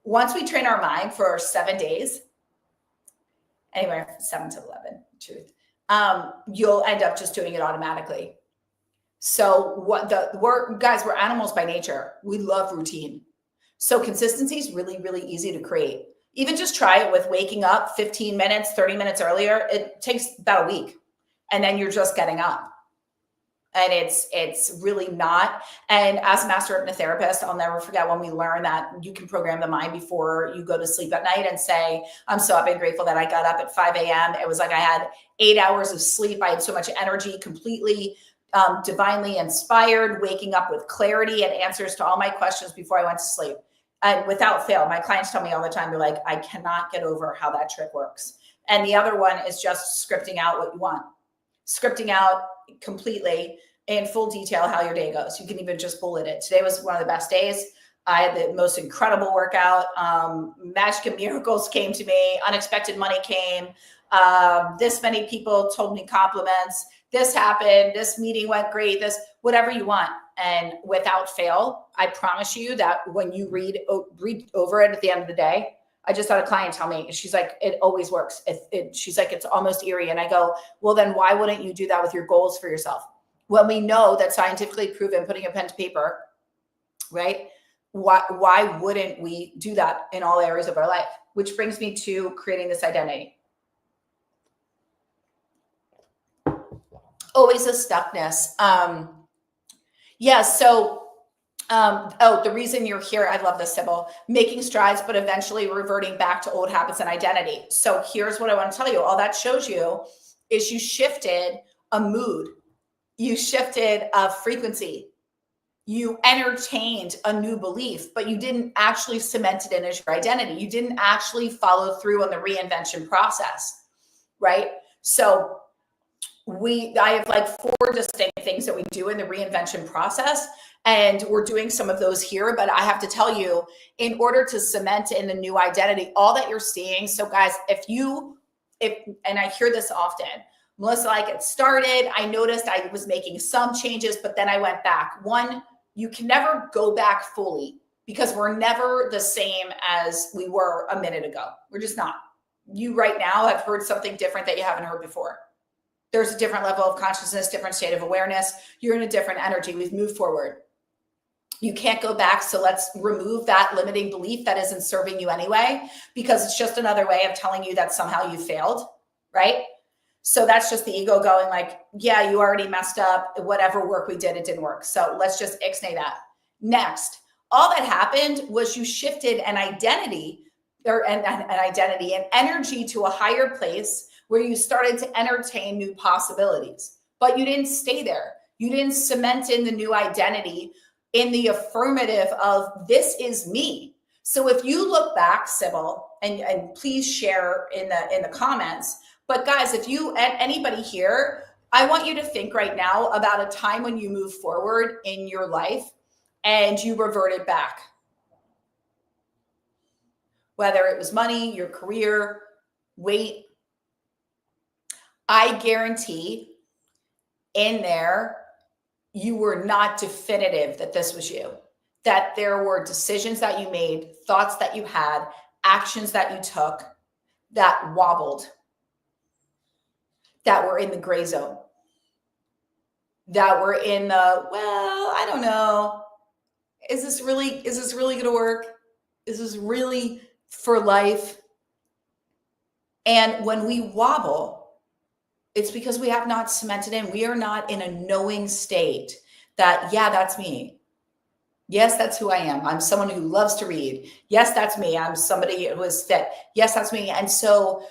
Once we train our mind for 7 days, anywhere from 7 to 11, truth, you'll end up just doing it automatically. So guys, we're animals by nature. We love routine. So consistency is really, really easy to create. Even just try it with waking up 15 minutes, 30 minutes earlier. It takes about a week, and then you're just getting up. And it's really not. And as a master hypnotherapist, I'll never forget when we learned that you can program the mind before you go to sleep at night and say, I'm so happy and grateful that I got up at 5 a.m. It was like I had 8 hours of sleep. I had so much energy, completely divinely inspired, waking up with clarity and answers to all my questions before I went to sleep. And without fail, my clients tell me all the time, they're like, I cannot get over how that trick works. And the other one is just scripting out what you want. Scripting out completely in full detail how your day goes. You can even just bullet it. Today was one of the best days. I had the most incredible workout. Magic and miracles came to me. Unexpected money came. This many people told me compliments. This happened. This meeting went great. This, whatever you want. And without fail, I promise you that when you read over it at the end of the day, I just had a client tell me, she's like, it always works. She's like, it's almost eerie. And I go, well, then why wouldn't you do that with your goals for yourself? When we know that scientifically proven, putting a pen to paper, right? Why wouldn't we do that in all areas of our life? Which brings me to creating this identity. Always a stuckness. The reason you're here, I love this, Sybil, making strides, but eventually reverting back to old habits and identity. So here's what I want to tell you. All that shows you is you shifted a mood. You shifted a frequency. You entertained a new belief, but you didn't actually cement it in as your identity. You didn't actually follow through on the reinvention process, right? So I have like 4 distinct things that we do in the reinvention process, and we're doing some of those here. But I have to tell you, in order to cement in the new identity, all that you're seeing. So guys, and I hear this often, Melissa, I get started. I noticed I was making some changes, but then I went back. One, you can never go back fully because we're never the same as we were a minute ago. We're just not. You right now have heard something different that you haven't heard before. There's a different level of consciousness, different state of awareness. You're in a different energy. We've moved forward. You can't go back. So let's remove that limiting belief that isn't serving you anyway, because it's just another way of telling you that somehow you failed, right? So that's just the ego going like, yeah, you already messed up. Whatever work we did, it didn't work. So let's just ixnay that. Next, all that happened was you shifted an identity and energy to a higher place where you started to entertain new possibilities, but you didn't stay there. You didn't cement in the new identity in the affirmative of this is me. So if you look back, Sybil, and please share in the comments, but guys, if you, anybody here, I want you to think right now about a time when you moved forward in your life and you reverted back. Whether it was money, your career, weight, I guarantee in there, you were not definitive that this was you. that there were decisions that you made, thoughts that you had, actions that you took that wobbled, that were in the gray zone, that were in the, well, I don't know. Is this really going to work? Is this really for life? And when we wobble, it's because we have not cemented in. We are not in a knowing state that, yeah, that's me. Yes, that's who I am. I'm someone who loves to read. Yes, that's me. I'm somebody who is fit. Yes, that's me. And so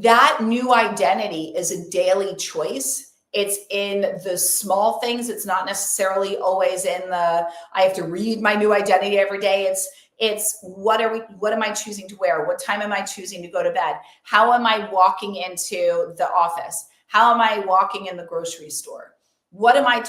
that new identity is a daily choice. It's in the small things. It's not necessarily always in the, I have to read my new identity every day. It's what am I choosing to wear? What time am I choosing to go to bed? How am I walking into the office? How am I walking in the grocery store? What am I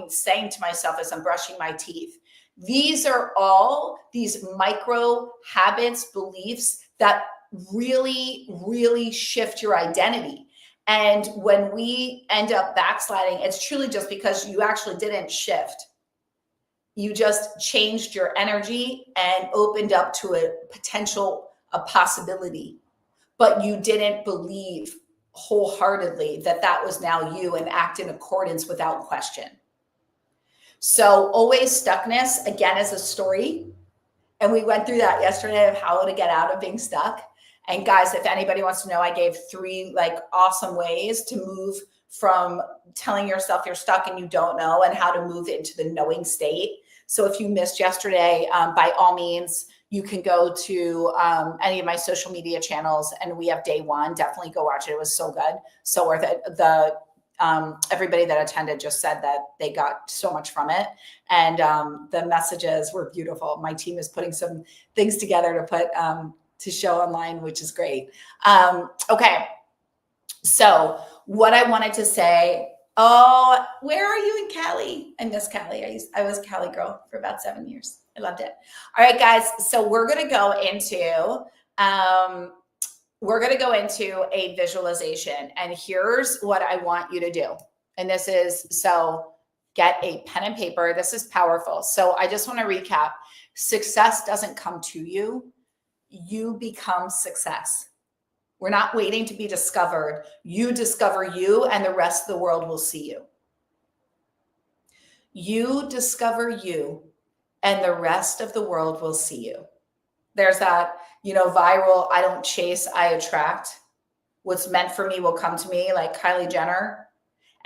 saying to myself as I'm brushing my teeth? These are all these micro habits, beliefs that really, really shift your identity. And when we end up backsliding, it's truly just because you actually didn't shift. You just changed your energy and opened up to a possibility, but you didn't believe wholeheartedly that was now you and act in accordance without question. So always stuckness, again, is a story. And we went through that yesterday of how to get out of being stuck. And guys, if anybody wants to know, I gave 3 awesome ways to move from telling yourself you're stuck and you don't know, and how to move into the knowing state. So if you missed yesterday, by all means, you can go to any of my social media channels, and we have day 1. Definitely go watch it. It was so good, so worth it. Everybody that attended just said that they got so much from it, and the messages were beautiful. My team is putting some things together to put to show online, which is great. Okay, so what I wanted to say. Oh, where are you in Cali? I miss Cali. I was a Cali girl for about 7 years. I loved it. All right, guys. So we're gonna go into a visualization, and here's what I want you to do. And this is, so get a pen and paper. This is powerful. So I just want to recap. Success doesn't come to you. You become success. We're not waiting to be discovered. You discover you, and the rest of the world will see you. You discover you, and the rest of the world will see you. There's that, viral, I don't chase, I attract. What's meant for me will come to me, like Kylie Jenner.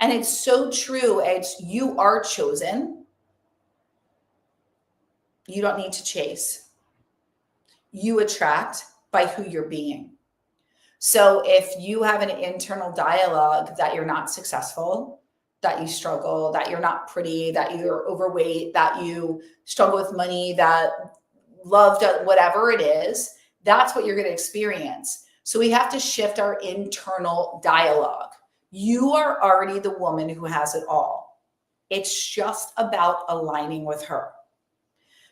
And it's so true. You are chosen. You don't need to chase. You attract by who you're being. So if you have an internal dialogue that you're not successful, that you struggle, that you're not pretty, that you're overweight, that you struggle with money, that loved whatever it is, that's what you're going to experience. So we have to shift our internal dialogue. You are already the woman who has it all. It's just about aligning with her.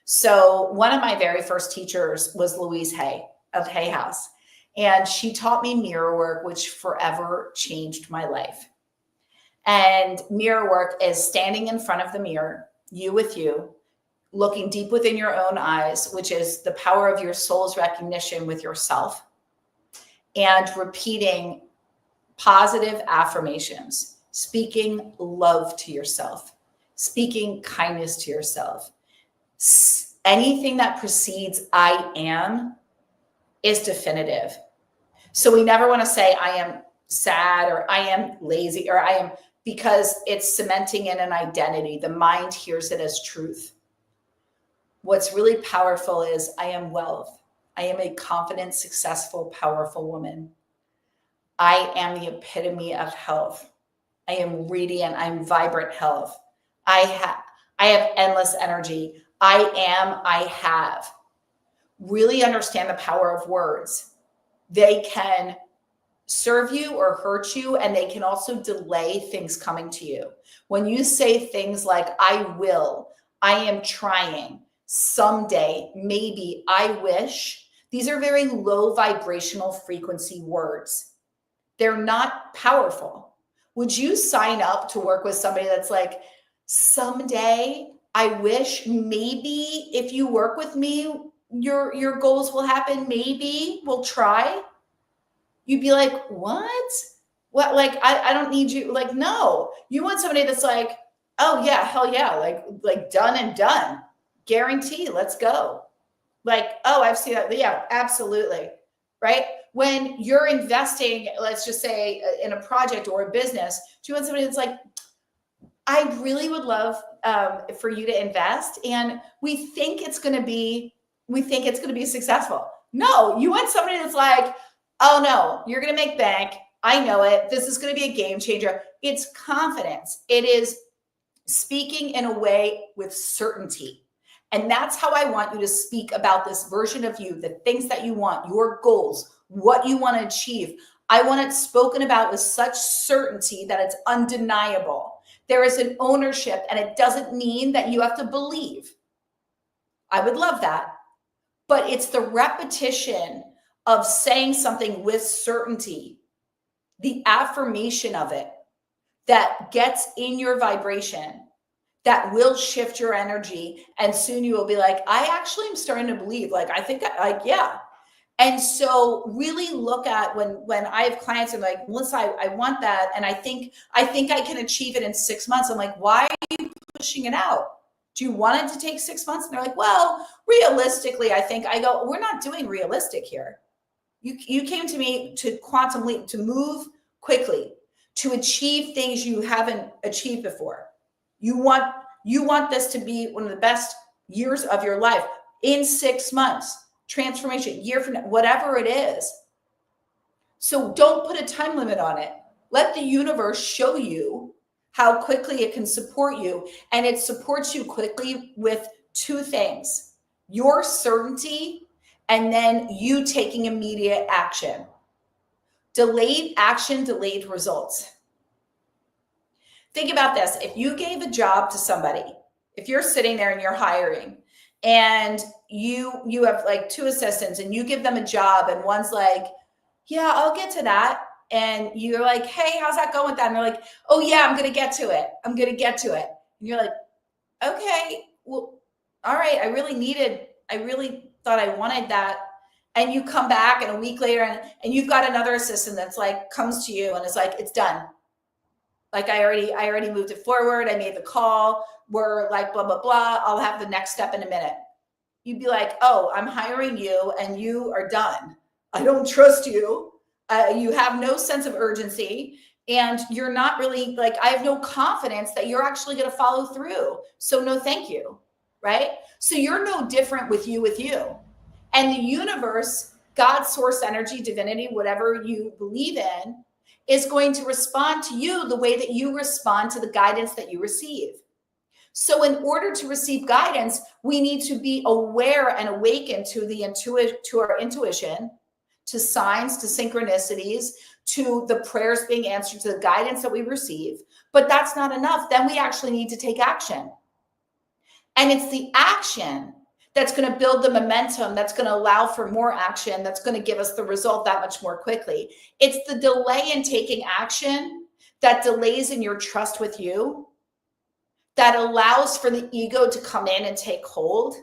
So one of my very first teachers was Louise Hay of Hay House. And she taught me mirror work, which forever changed my life. And mirror work is standing in front of the mirror, you with you, looking deep within your own eyes, which is the power of your soul's recognition with yourself, and repeating positive affirmations, speaking love to yourself, speaking kindness to yourself. Anything that precedes I am is definitive. So we never want to say I am sad or I am lazy or I am, because it's cementing in an identity. The mind hears it as truth. What's really powerful is I am wealth. I am a confident, successful, powerful woman. I am the epitome of health. I am radiant. I'm vibrant health. I have endless energy. I have. Really understand the power of words. They can serve you or hurt you, and they can also delay things coming to you. When you say things like, I will, I am trying, someday, maybe, I wish, these are very low vibrational frequency words. They're not powerful. Would you sign up to work with somebody that's like, someday I wish maybe if you work with me, your goals will happen. Maybe we'll try. You'd be like, what? What? Like, I don't need you. Like, no, you want somebody that's like, oh yeah, hell yeah. Like done and done. Guarantee. Let's go. Like, oh, I've seen that. Yeah, absolutely. Right. When you're investing, let's just say in a project or a business, do you want somebody that's like, I really would love for you to invest, and we think it's going to be successful. No, you want somebody that's like, oh no, you're going to make bank. I know it. This is going to be a game changer. It's confidence. It is speaking in a way with certainty. And that's how I want you to speak about this version of you, the things that you want, your goals, what you want to achieve. I want it spoken about with such certainty that it's undeniable. There is an ownership, and it doesn't mean that you have to believe. I would love that. But it's the repetition of saying something with certainty, the affirmation of it that gets in your vibration, that will shift your energy. And soon you will be like, I actually am starting to believe, like, I think, like, yeah. And so really look at when I have clients and like, Melissa, I want that. And I think I can achieve it in 6 months. I'm like, why are you pushing it out? Do you want it to take 6 months? And they're like, well, realistically, I think. I go, we're not doing realistic here. You came to me to quantum leap, to move quickly, to achieve things you haven't achieved before. You want this to be one of the best years of your life in 6 months. Transformation, year from now, whatever it is. So don't put a time limit on it. Let the universe show you how quickly it can support you. And it supports you quickly with two things: your certainty, and then you taking immediate action. Delayed action, delayed results. Think about this. If you gave a job to somebody, if you're sitting there and you're hiring, and you have like 2 assistants, and you give them a job, and one's like, yeah, I'll get to that. And you're like, hey, how's that going with that? And they're like, oh yeah, I'm going to get to it. And you're like, okay, well, all right. I really thought I wanted that. And you come back, and a week later, and you've got another assistant that's like, comes to you and is like, it's done. Like, I already moved it forward. I made the call. We're like, blah, blah, blah. I'll have the next step in a minute. You'd be like, oh, I'm hiring you and you are done. I don't trust you. You have no sense of urgency, and you're not really, like, I have no confidence that you're actually going to follow through. So no, thank you. Right? So you're no different with you. And the universe, God, source, energy, divinity, whatever you believe in, is going to respond to you the way that you respond to the guidance that you receive. So in order to receive guidance, we need to be aware and awakened to our intuition, to signs, to synchronicities, to the prayers being answered, to the guidance that we receive. But that's not enough. Then we actually need to take action. And it's the action that's going to build the momentum, that's going to allow for more action, that's going to give us the result that much more quickly. It's the delay in taking action that delays in your trust with you, that allows for the ego to come in and take hold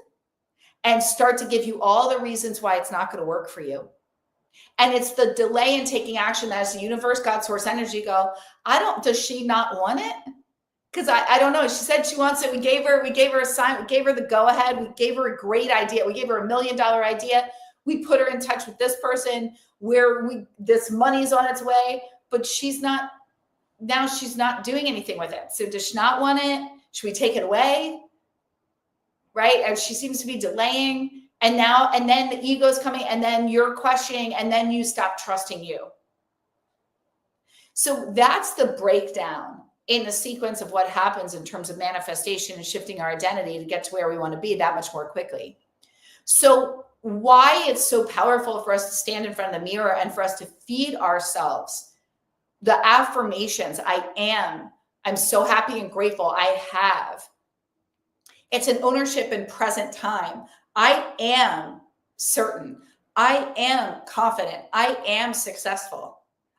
and start to give you all the reasons why it's not going to work for you. And it's the delay in taking action that, as the universe, God, source, energy go, does she not want it? Because I don't know. She said she wants it. We gave her a sign. We gave her the go ahead. We gave her a great idea. We gave her $1 million idea. We put her in touch with this person where this money's on its way, but she's not doing anything with it. So does she not want it? Should we take it away? Right? And she seems to be delaying. And then the ego's coming, and then you're questioning, and then you stop trusting you. So that's the breakdown in the sequence of what happens in terms of manifestation and shifting our identity to get to where we want to be that much more quickly. So why it's so powerful for us to stand in front of the mirror and for us to feed ourselves the affirmations, I'm so happy and grateful, I have. It's an ownership in present time. I am certain. I am confident. I am successful.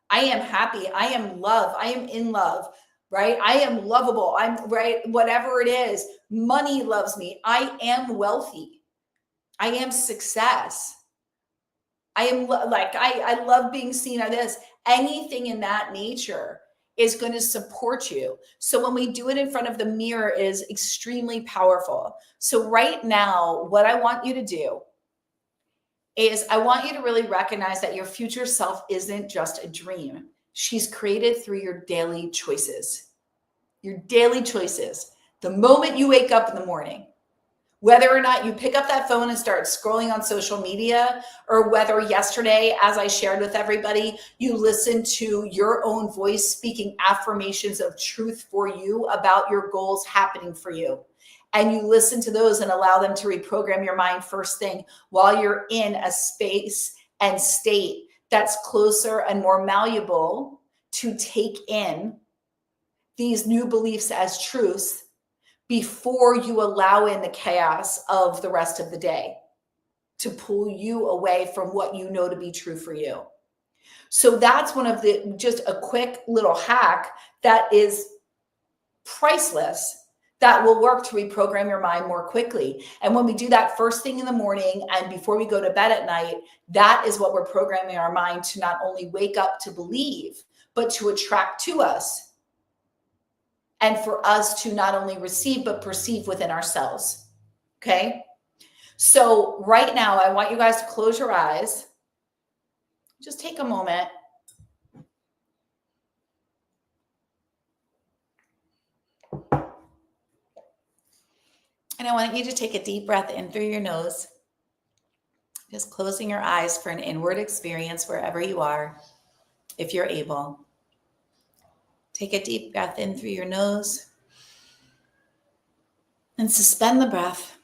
I am happy. I am love. I am in love. right? I am lovable. I'm right. Whatever it is, money loves me. I am wealthy. I am success. I am I love being seen on this. Anything in that nature is going to support you. So when we do it in front of the mirror, it is extremely powerful. So right now, what I want you to do is I want you to really recognize that your future self isn't just a dream. She's created through your daily choices. Your daily choices. The moment you wake up in the morning, whether or not you pick up that phone and start scrolling on social media, or whether yesterday, as I shared with everybody, you listen to your own voice speaking affirmations of truth for you about your goals happening for you. And you listen to those and allow them to reprogram your mind first thing while you're in a space and state that's closer and more malleable to take in these new beliefs as truths before you allow in the chaos of the rest of the day to pull you away from what you know to be true for you. So that's one of the, just a quick little hack that is priceless, that will work to reprogram your mind more quickly. And when we do that first thing in the morning and before we go to bed at night, that is what we're programming our mind to not only wake up to believe, but to attract to us. And for us to not only receive, but perceive within ourselves. Okay. So right now, I want you guys to close your eyes. Just take a moment. And I want you to take a deep breath in through your nose. Just closing your eyes for an inward experience wherever you are, if you're able. Take a deep breath in through your nose and suspend the breath.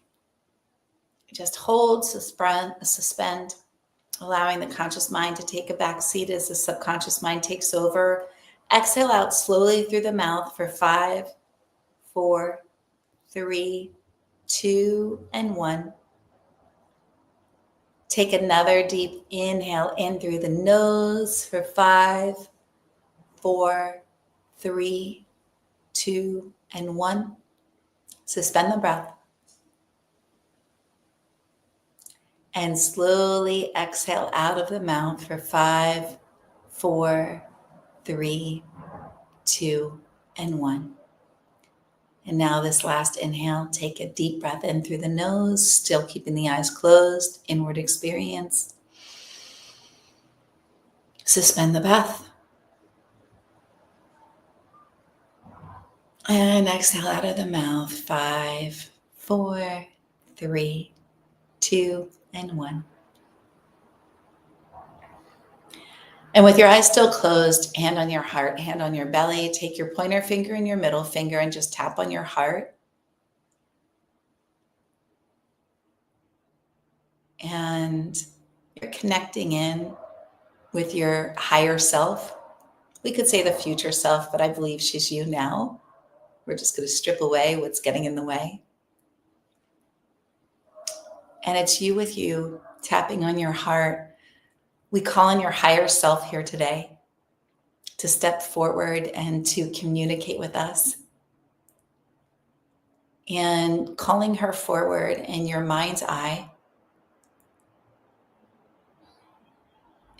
Just hold, suspend, allowing the conscious mind to take a back seat as the subconscious mind takes over. Exhale out slowly through the mouth for 5, 4, 3, 2, and 1. Take another deep inhale in through the nose for 5, 4, 3, 2, and 1. Suspend the breath. And slowly exhale out of the mouth for 5, 4, 3, 2, and 1. And now this last inhale, take a deep breath in through the nose, still keeping the eyes closed, inward experience. Suspend the breath. And exhale out of the mouth, 5, 4, 3, 2, and 1. And with your eyes still closed, hand on your heart, hand on your belly, take your pointer finger and your middle finger and just tap on your heart. And you're connecting in with your higher self. We could say the future self, but I believe she's you now. We're just going to strip away what's getting in the way. And it's you with you, tapping on your heart. We call on your higher self here today to step forward and to communicate with us. And calling her forward in your mind's eye.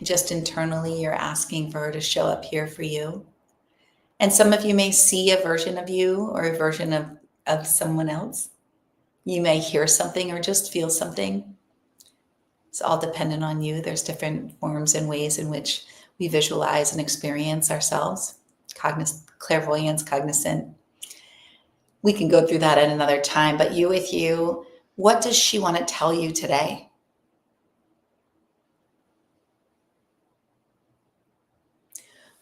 Just internally, you're asking for her to show up here for you. And some of you may see a version of you or a version of someone else. You may hear something or just feel something. It's all dependent on you. There's different forms and ways in which we visualize and experience ourselves. Clairvoyance, cognizant. We can go through that at another time, but you with you, what does she want to tell you today?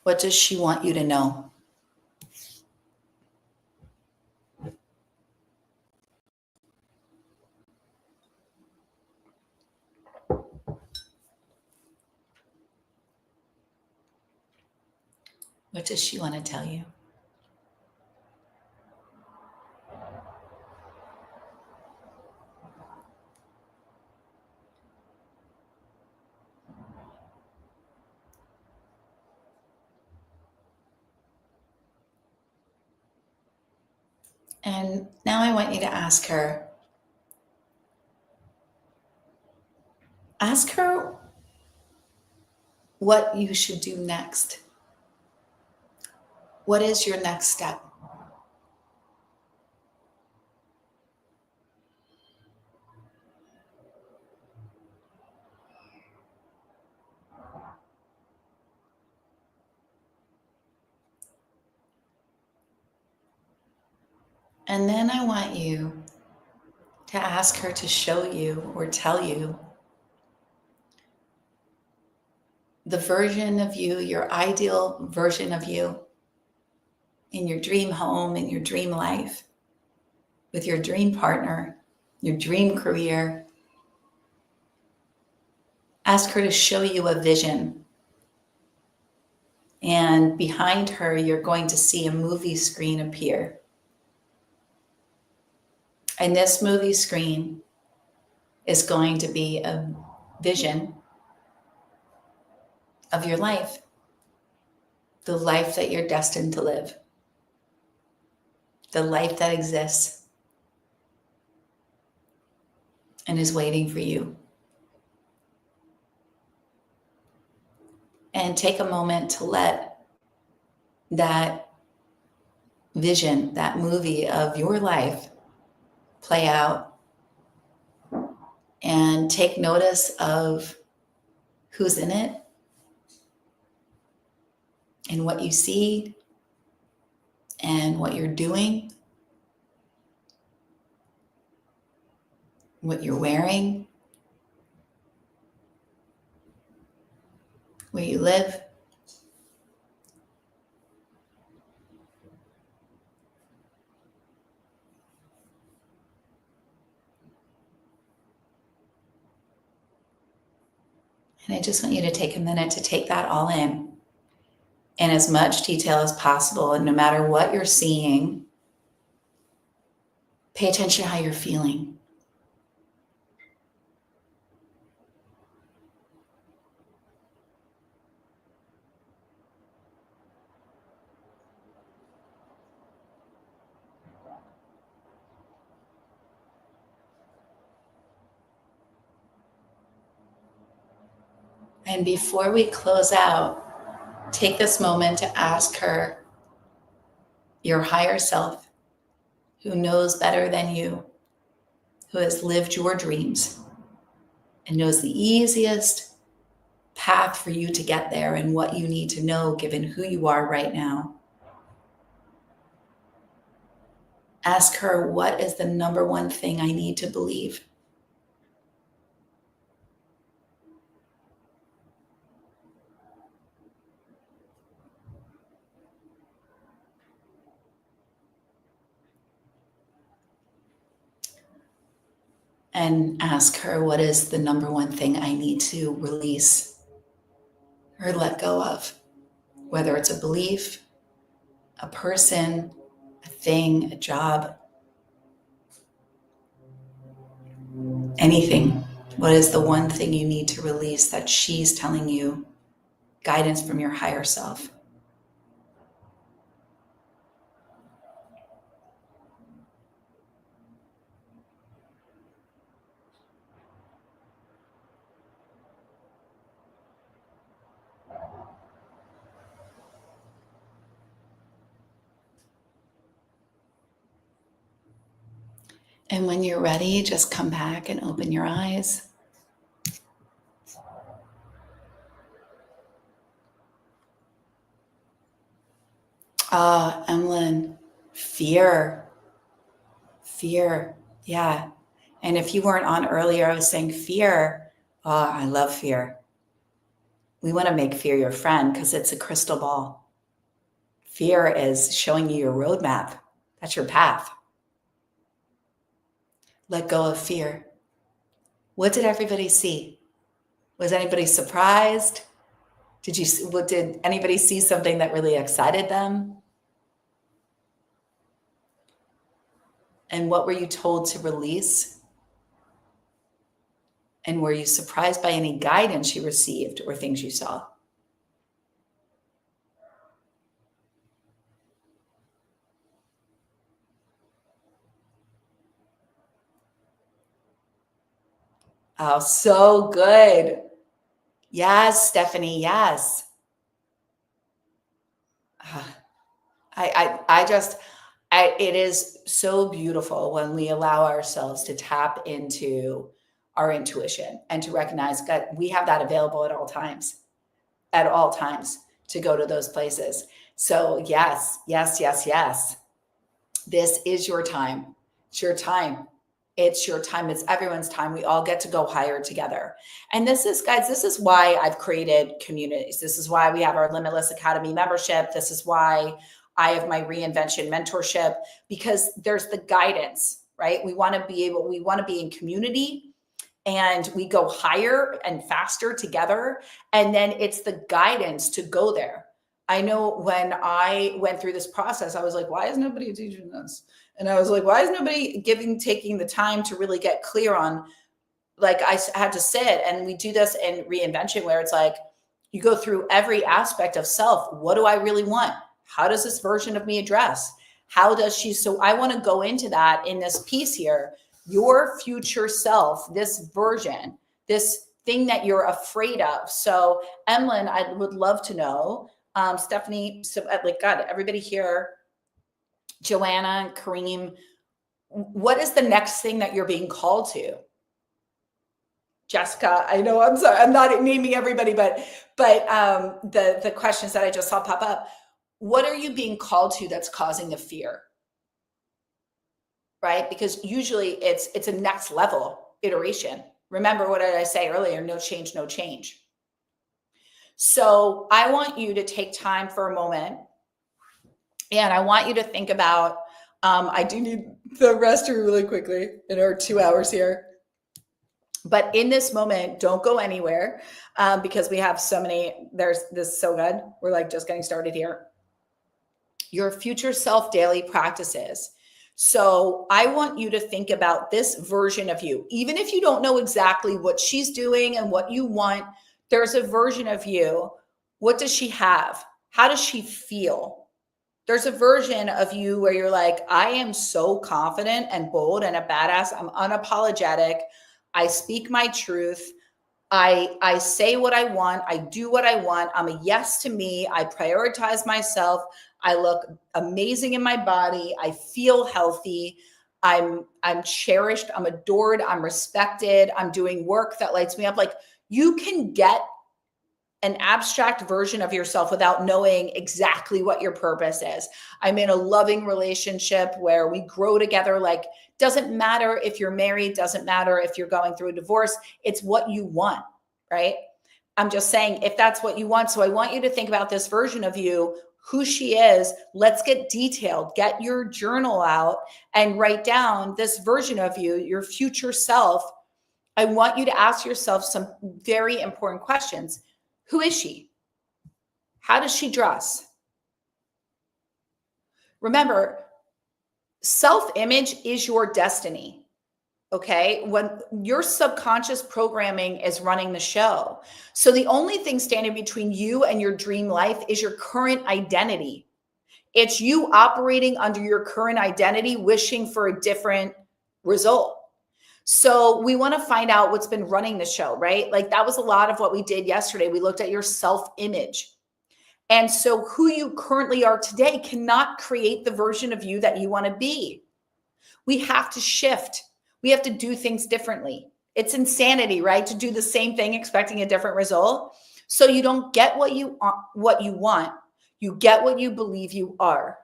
What does she want you to know? What does she want to tell you? And now I want you to ask her what you should do next. What is your next step? And then I want you to ask her to show you or tell you the version of you, your ideal version of you in your dream home, in your dream life, with your dream partner, your dream career. Ask her to show you a vision. And behind her, you're going to see a movie screen appear. And this movie screen is going to be a vision of your life, the life that you're destined to live, the life that exists and is waiting for you. And take a moment to let that vision, that movie of your life play out, and take notice of who's in it and what you see and what you're doing, what you're wearing, where you live. And I just want you to take a minute to take that all in as much detail as possible. And no matter what you're seeing, pay attention to how you're feeling. And before we close out, take this moment to ask her, your higher self, who knows better than you, who has lived your dreams and knows the easiest path for you to get there and what you need to know given who you are right now. Ask her, what is the number one thing I need to believe? And ask her, what is the number one thing I need to release or let go of? Whether it's a belief, a person, a thing, a job, anything. What is the one thing you need to release that she's telling you, guidance from your higher self? And when you're ready, just come back and open your eyes. Emlyn, fear. Yeah. And if you weren't on earlier, I was saying fear. I love fear. We want to make fear your friend because it's a crystal ball. Fear is showing you your roadmap. That's your path. Let go of fear. What did everybody see? Was anybody surprised? Did anybody see something that really excited them? And what were you told to release? And were you surprised by any guidance you received or things you saw? Oh, so good. Yes, Stephanie. Yes. Ah, it is so beautiful when we allow ourselves to tap into our intuition and to recognize that we have that available at all times to go to those places. So yes, yes, yes, yes. This is your time. It's your time. It's your time. It's everyone's time. We all get to go higher together. And this is, guys, this is why I've created communities. This is why we have our Limitless Academy membership. This is why I have my Reinvention mentorship, because there's the guidance, right? We want to be in community, and we go higher and faster together. And then it's the guidance to go there. I know when I went through this process, I was like, why is nobody teaching this? And I was like, why is nobody taking the time to really get clear on, like, I had to sit, and we do this in Reinvention where it's like, you go through every aspect of self. What do I really want? How does this version of me address? How does she? So I want to go into that in this piece here. Your future self, this version, this thing that you're afraid of. So Emlyn, I would love to know, Stephanie, so like, God, everybody here, Joanna, Kareem, what is the next thing that you're being called to? Jessica, I know, I'm sorry, I'm not naming everybody, but the questions that I just saw pop up, what are you being called to that's causing the fear? Right? Because usually it's a next level iteration. Remember, what did I say earlier? No change, no change. So I want you to take time for a moment, and I want you to think about, I do need the restroom really quickly in our 2 hours here. But in this moment, don't go anywhere, because we have so many, there's this so good. We're like just getting started here. Your future self daily practices. So I want you to think about this version of you. Even if you don't know exactly what she's doing and what you want, there's a version of you. What does she have? How does she feel? There's a version of you where you're like, I am so confident and bold and a badass. I'm unapologetic. I speak my truth. I say what I want. I do what I want. I'm a yes to me. I prioritize myself. I look amazing in my body. I feel healthy. I'm cherished. I'm adored. I'm respected. I'm doing work that lights me up. Like, you can get an abstract version of yourself without knowing exactly what your purpose is. I'm in a loving relationship where we grow together. Like, doesn't matter if you're married, doesn't matter if you're going through a divorce. It's what you want, right? I'm just saying, if that's what you want. So I want you to think about this version of you, who she is. Let's get detailed. Get your journal out and write down this version of you, your future self. I want you to ask yourself some very important questions. Who is she? How does she dress? Remember, self-image is your destiny. Okay. When your subconscious programming is running the show. So the only thing standing between you and your dream life is your current identity. It's you operating under your current identity, wishing for a different result. So we want to find out what's been running the show, right? Like, that was a lot of what we did yesterday. We looked at your self-image. And so who you currently are today cannot create the version of you that you want to be. We have to shift. We have to do things differently. It's insanity, right? To do the same thing expecting a different result. So you don't get what you want. You get what you believe you are.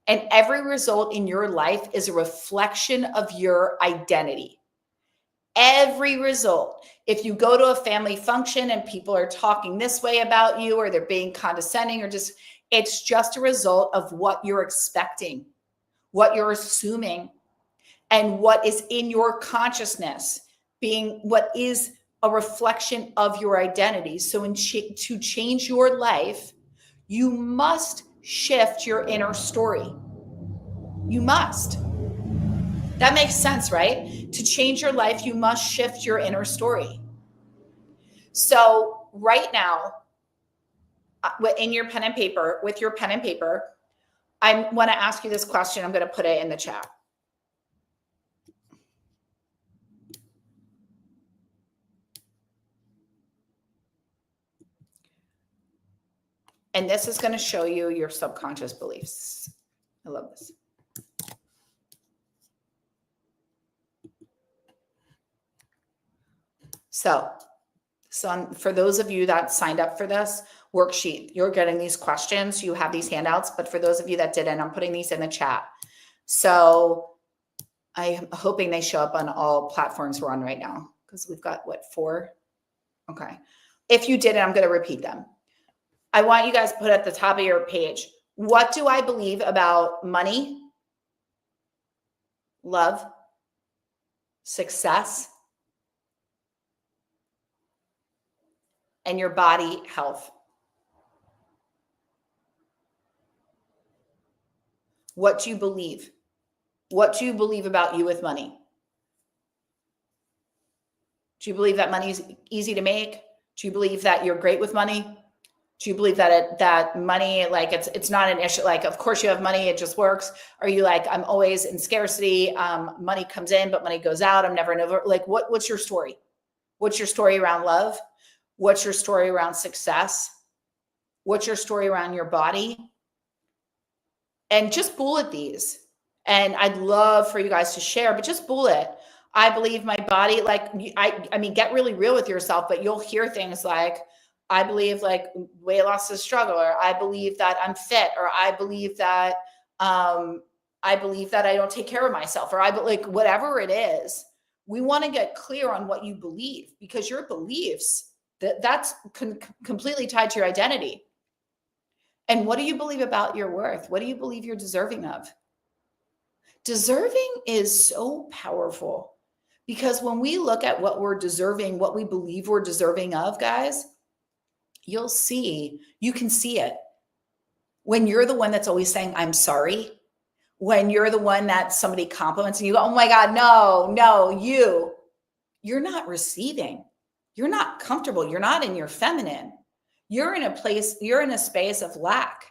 And every result in your life is a reflection of your identity. Every result. If you go to a family function and people are talking this way about you, or they're being condescending, or just, it's just a result of what you're expecting, what you're assuming, and what is in your consciousness being what is a reflection of your identity. So to change your life, you must shift your inner story. You must. That makes sense, right? To change your life, you must shift your inner story. So right now, in your pen and paper, with your pen and paper, I want to ask you this question. I'm going to put it in the chat. And this is going to show you your subconscious beliefs. I love this. So for those of you that signed up for this worksheet, you're getting these questions. You have these handouts, but for those of you that didn't, I'm putting these in the chat. So I'm hoping they show up on all platforms we're on right now, because we've got, what, 4? Okay. If you didn't, I'm going to repeat them. I want you guys to put at the top of your page, what do I believe about money, love, success, and your body health? What do you believe? What do you believe about you with money? Do you believe that money is easy to make? Do you believe that you're great with money? Do you believe that money, like it's not an issue? Like, of course you have money, it just works. Are you like, I'm always in scarcity. Money comes in, but money goes out. I'm never over. Like, what's your story? What's your story around love? What's your story around success? What's your story around your body? And just bullet these. And I'd love for you guys to share, but just bullet. I believe my body, like, I mean, get really real with yourself, but you'll hear things like, I believe like weight loss is a struggle, or I believe that I'm fit, or I believe that I don't take care of myself, or like whatever it is. We want to get clear on what you believe, because your beliefs, that's completely tied to your identity. And what do you believe about your worth? What do you believe you're deserving of? Deserving is so powerful, because when we look at what we're deserving, what we believe we're deserving of, guys, you can see it. When you're the one that's always saying, I'm sorry, when you're the one that somebody compliments and you go, oh my God, no, you're not receiving. You're not comfortable. You're not in your feminine. You're in a space of lack.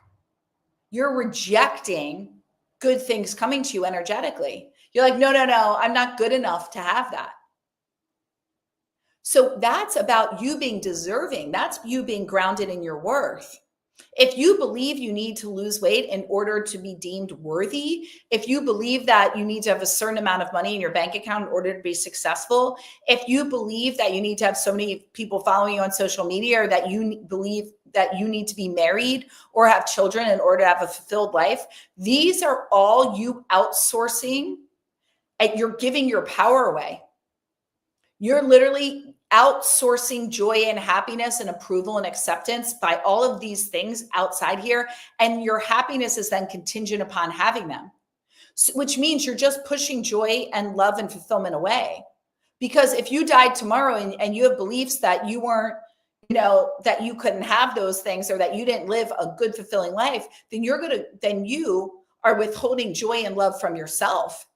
You're rejecting good things coming to you energetically. You're like, no, I'm not good enough to have that. So that's about you being deserving. That's you being grounded in your worth. If you believe you need to lose weight in order to be deemed worthy, if you believe that you need to have a certain amount of money in your bank account in order to be successful, if you believe that you need to have so many people following you on social media, or that you believe that you need to be married or have children in order to have a fulfilled life, these are all you outsourcing, and you're giving your power away. You're literally outsourcing joy and happiness and approval and acceptance by all of these things outside here. And your happiness is then contingent upon having them, which means you're just pushing joy and love and fulfillment away. Because if you died tomorrow and you have beliefs that you weren't, that you couldn't have those things, or that you didn't live a good, fulfilling life, then you are withholding joy and love from yourself.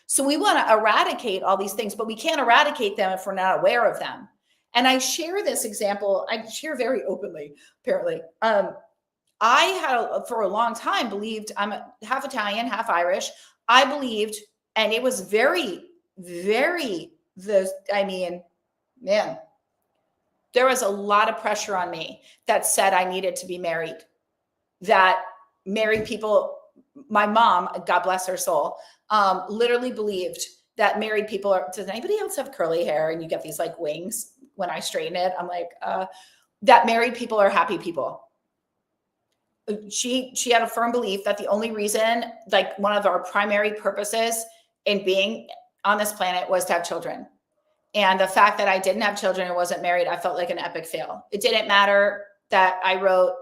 So we want to eradicate all these things, but we can't eradicate them if we're not aware of them. And I share this example, I share very openly, apparently. I had, for a long time, believed I'm half Italian, half Irish. I believed, and it was very, very, there was a lot of pressure on me that said I needed to be married, that married people, my mom, God bless her soul, literally believed that married people are, does anybody else have curly hair and you get these like wings when I straighten it? I'm like, that married people are happy people. She had a firm belief that the only reason, like one of our primary purposes in being on this planet was to have children. And the fact that I didn't have children and wasn't married, I felt like an epic fail. It didn't matter that I wrote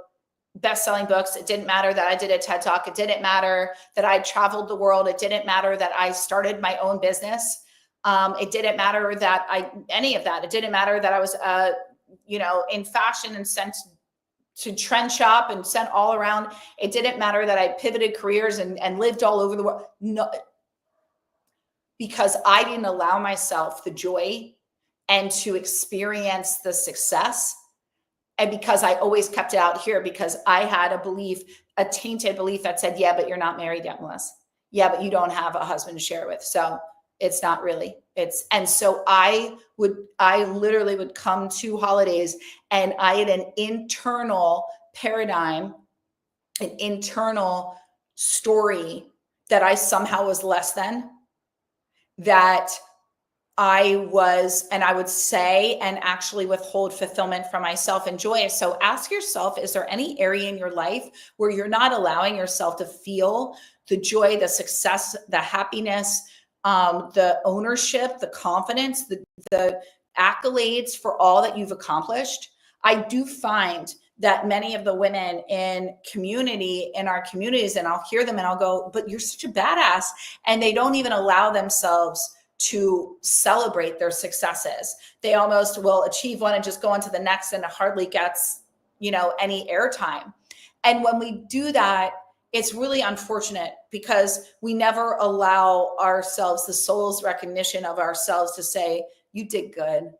best-selling books. It didn't matter that I did a TED Talk. It didn't matter that I traveled the world. It didn't matter that I started my own business. It didn't matter that any of that. It didn't matter that I was, in fashion and sent to trend shop and sent all around. It didn't matter that I pivoted careers and lived all over the world. No, because I didn't allow myself the joy and to experience the success. And because I always kept it out here, because I had a belief, a tainted belief that said, yeah, but you're not married yet, Melissa. Yeah, but you don't have a husband to share it with. So It's not really. And so I literally would come to holidays and I had an internal paradigm, an internal story that I somehow was less than, that I was, and I would say and actually withhold fulfillment from myself and joy. So ask yourself, is there any area in your life where you're not allowing yourself to feel the joy, the success, the happiness, the ownership, the confidence, the accolades for all that you've accomplished? I do find that many of the women in our communities, and I'll hear them and I'll go, but you're such a badass. And they don't even allow themselves to celebrate their successes. They almost will achieve one and just go on to the next, and it hardly gets, any airtime. And when we do that, it's really unfortunate because we never allow ourselves the soul's recognition of ourselves to say, you did good.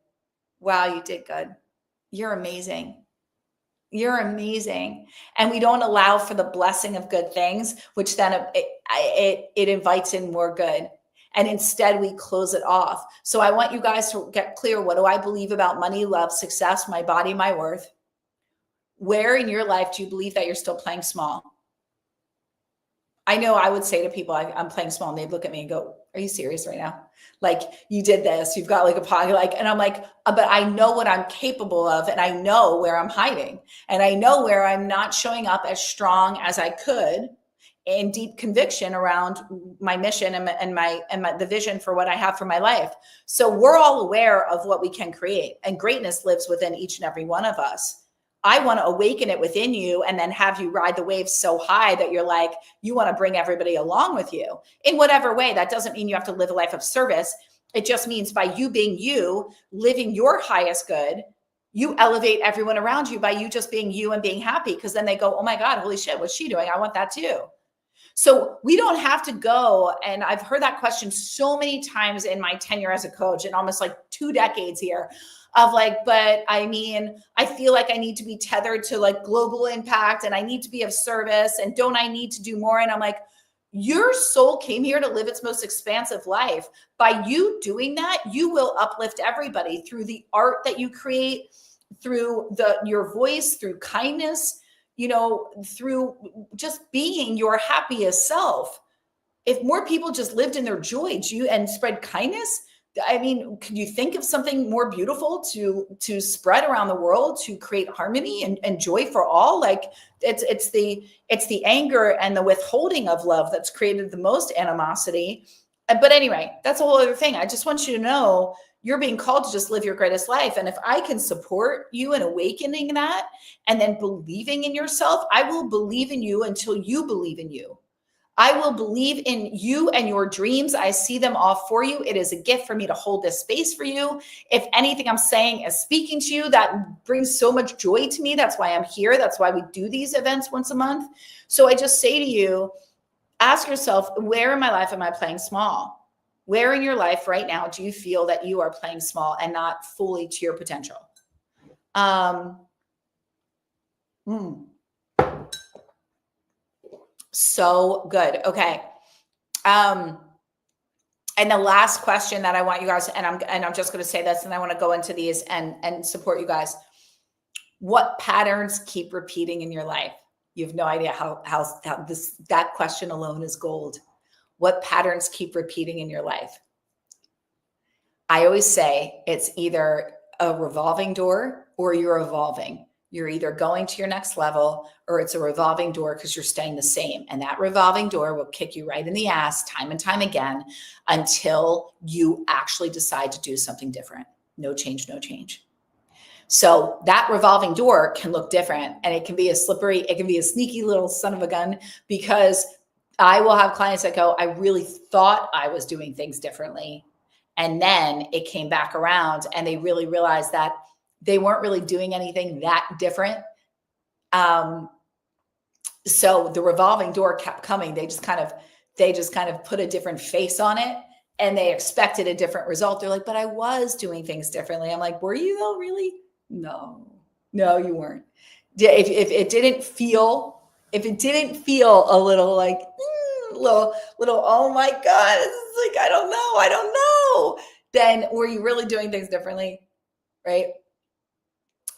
Wow, you did good. You're amazing. You're amazing. And we don't allow for the blessing of good things, which then it invites in more good. And instead we close it off. So I want you guys to get clear. What do I believe about money, love, success, my body, my worth? Where in your life do you believe that you're still playing small? I know I would say to people, I'm playing small, and they'd look at me and go, are you serious right now? Like, you did this, you've got like a pocket, and I'm like, but I know what I'm capable of, and I know where I'm hiding, and I know where I'm not showing up as strong as I could in deep conviction around my mission and the vision for what I have for my life. So we're all aware of what we can create, and greatness lives within each and every one of us. I want to awaken it within you and then have you ride the wave so high that you're like, you want to bring everybody along with you in whatever way. That doesn't mean you have to live a life of service. It just means by you being you, living your highest good, you elevate everyone around you by you just being you and being happy. Because then they go, oh my God, holy shit, what's she doing? I want that too. So we don't have to go. And I've heard that question so many times in my tenure as a coach, in almost like 2 decades here, of like, but I mean, I feel like I need to be tethered to like global impact, and I need to be of service, and don't I need to do more? And I'm like, your soul came here to live its most expansive life. By you doing that, you will uplift everybody through the art that you create, through your voice, through kindness, through just being your happiest self. If more people just lived in their joy and spread kindness, I mean, can you think of something more beautiful to spread around the world, to create harmony and joy for all? Like it's the anger and the withholding of love that's created the most animosity. But anyway, that's a whole other thing. I just want you to know you're being called to just live your greatest life. And if I can support you in awakening that and then believing in yourself, I will believe in you until you believe in you. I will believe in you and your dreams. I see them all for you. It is a gift for me to hold this space for you. If anything I'm saying is speaking to you, that brings so much joy to me. That's why I'm here. That's why we do these events once a month. So I just say to you, ask yourself, where in my life am I playing small? Where in your life right now do you feel that you are playing small and not fully to your potential? So good. Okay. And the last question that I want you guys, and I'm just going to say this, and I want to go into these and support you guys. What patterns keep repeating in your life? You have no idea how that question alone is gold. What patterns keep repeating in your life? I always say it's either a revolving door or you're evolving. You're either going to your next level or it's a revolving door because you're staying the same. And that revolving door will kick you right in the ass time and time again until you actually decide to do something different. No change, no change. So that revolving door can look different, and it can be it can be a sneaky little son of a gun, because I will have clients that go, I really thought I was doing things differently. And then it came back around and they really realized that they weren't really doing anything that different. So the revolving door kept coming. They just kind of put a different face on it, and they expected a different result. They're like, but I was doing things differently. I'm like, were you though? Really? No, you weren't. If it didn't feel a little like, little, oh my God, it's like, I don't know. Then were you really doing things differently? Right.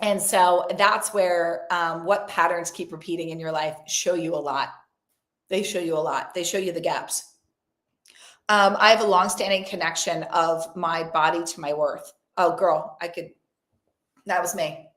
And so that's where what patterns keep repeating in your life show you a lot. They show you a lot. They show you the gaps. I have a longstanding connection of my body to my worth. Oh, girl, that was me.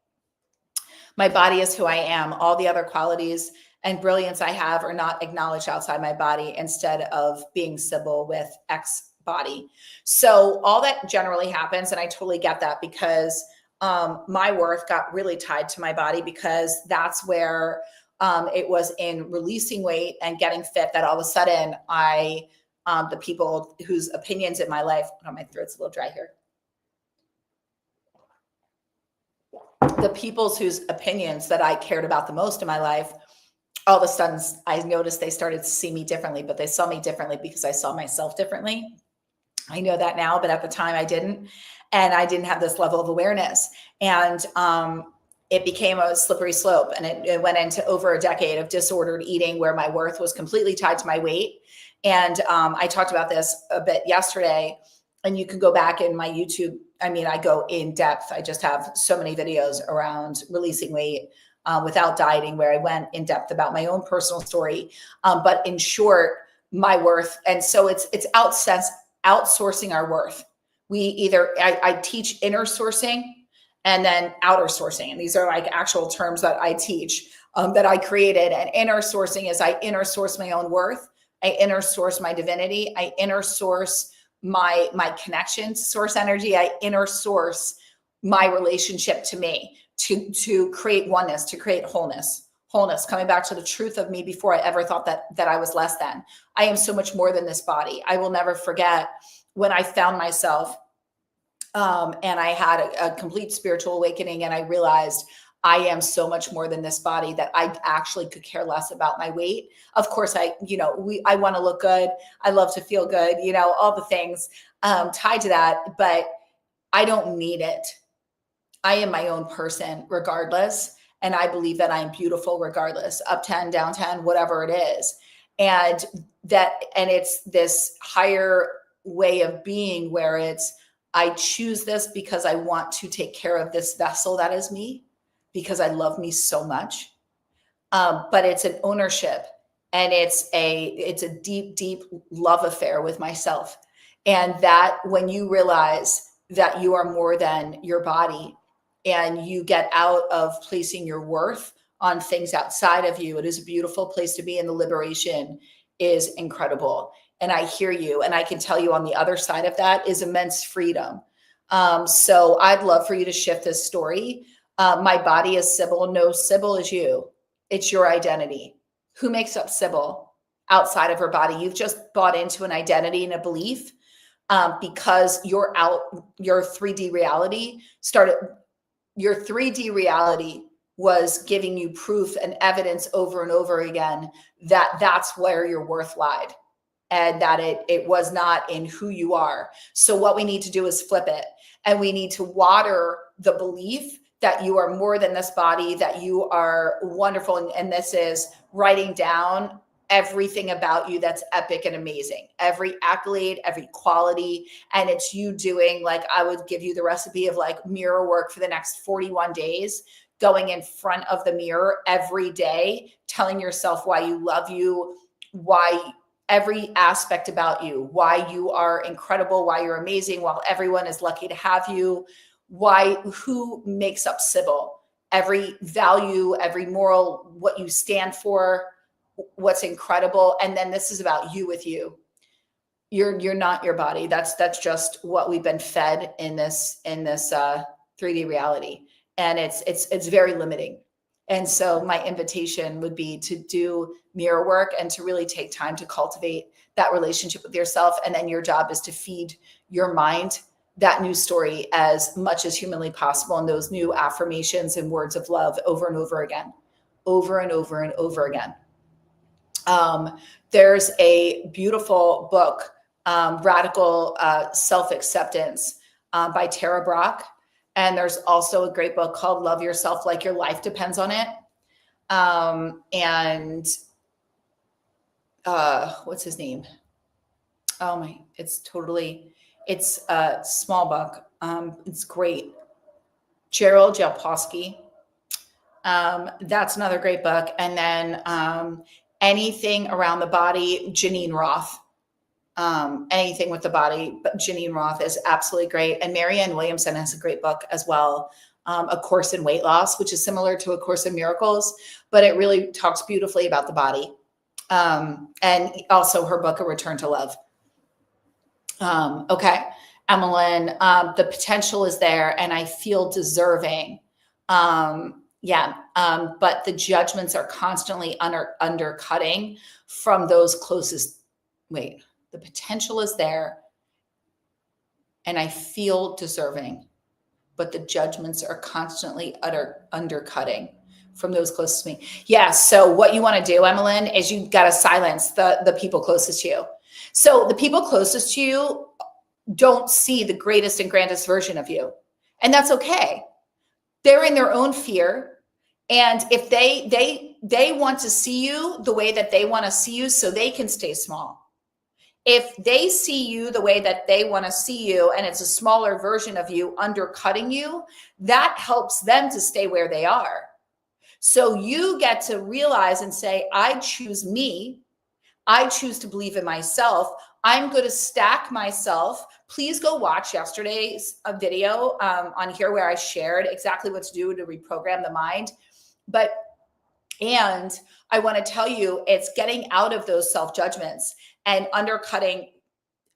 My body is who I am. All the other qualities and brilliance I have are not acknowledged outside my body instead of being Sybil with X body. So all that generally happens, and I totally get that, because my worth got really tied to my body, because that's where it was in releasing weight and getting fit that all of a sudden the people whose opinions in my life, oh, my throat's a little dry here. The people's whose opinions that I cared about the most in my life, all of a sudden I noticed they started to see me differently, but they saw me differently because I saw myself differently. I know that now, but at the time I didn't. And I didn't have this level of awareness. And it became a slippery slope. And it went into over a decade of disordered eating where my worth was completely tied to my weight. And I talked about this a bit yesterday, and you can go back in my YouTube. I mean, I go in depth. I just have so many videos around releasing weight without dieting, where I went in depth about my own personal story. But in short, my worth. And so it's outsourcing our worth. I teach inner sourcing and then outer sourcing. And these are like actual terms that I teach that I created. And inner sourcing is I inner source my own worth. I inner source my divinity. I inner source my connection to source energy. I inner source my relationship to me to create oneness, to create wholeness, coming back to the truth of me before I ever thought that I was less than. I am so much more than this body. I will never forget when I found myself and I had a complete spiritual awakening, and I realized I am so much more than this body, that I actually could care less about my weight. Of course, I want to look good. I love to feel good, all the things tied to that, but I don't need it. I am my own person regardless. And I believe that I'm beautiful regardless, up 10, down 10, whatever it is. And it's this higher way of being where I choose this because I want to take care of this vessel that is me, because I love me so much. But it's an ownership, and it's a deep, deep love affair with myself. And that when you realize that you are more than your body, and you get out of placing your worth on things outside of you, it is a beautiful place to be, and the liberation is incredible. And I hear you, and I can tell you on the other side of that is immense freedom. So I'd love for you to shift this story. My body is Sybil. No, Sybil is you. It's your identity. Who makes up Sybil outside of her body? You've just bought into an identity and a belief because your 3D reality started. Your 3D reality was giving you proof and evidence over and over again that that's where your worth lied, and that it was not in who you are. So what we need to do is flip it, and we need to water the belief that you are more than this body, that you are wonderful. And this is writing down everything about you that's epic and amazing, every accolade, every quality. And it's you doing, like, I would give you the recipe of like mirror work for the next 41 days, going in front of the mirror every day, telling yourself why you love you, why every aspect about you, why you are incredible, why you're amazing, while everyone is lucky to have you, who makes up Sybil, every value, every moral, what you stand for, what's incredible. And then this is about you with you. You're not your body. That's just what we've been fed in this 3D reality. And it's very limiting. And so my invitation would be to do mirror work and to really take time to cultivate that relationship with yourself. And then your job is to feed your mind that new story as much as humanly possible, and those new affirmations and words of love over and over again, over and over and over again. There's a beautiful book, Radical Self-Acceptance by Tara Brach. And there's also a great book called Love Yourself Like Your Life Depends on It. And what's his name? Oh my, it's a small book. It's great. Gerald Jalpowski. That's another great book. And then anything around the body, Janine Roth. Anything with the body, but Janine Roth is absolutely great. And Marianne Williamson has a great book as well, A Course in Weight Loss, which is similar to A Course in Miracles, but it really talks beautifully about the body. And also her book, A Return to Love. Okay, Emmeline, the potential is there and I feel deserving. But the judgments are constantly undercutting from those closest. Wait, the potential is there and I feel deserving, but the judgments are constantly undercutting from those closest to me. Yeah. So what you want to do, Emmeline, is you got to silence the people closest to you. So the people closest to you don't see the greatest and grandest version of you. And that's okay. They're in their own fear. And if they want to see you the way that they want to see you so they can stay small. If they see you the way that they want to see you and it's a smaller version of you undercutting you, that helps them to stay where they are. So you get to realize and say, I choose me. I choose to believe in myself. I'm going to stack myself. Please go watch yesterday's video on here where I shared exactly what to do to reprogram the mind. And I want to tell you, it's getting out of those self-judgments and undercutting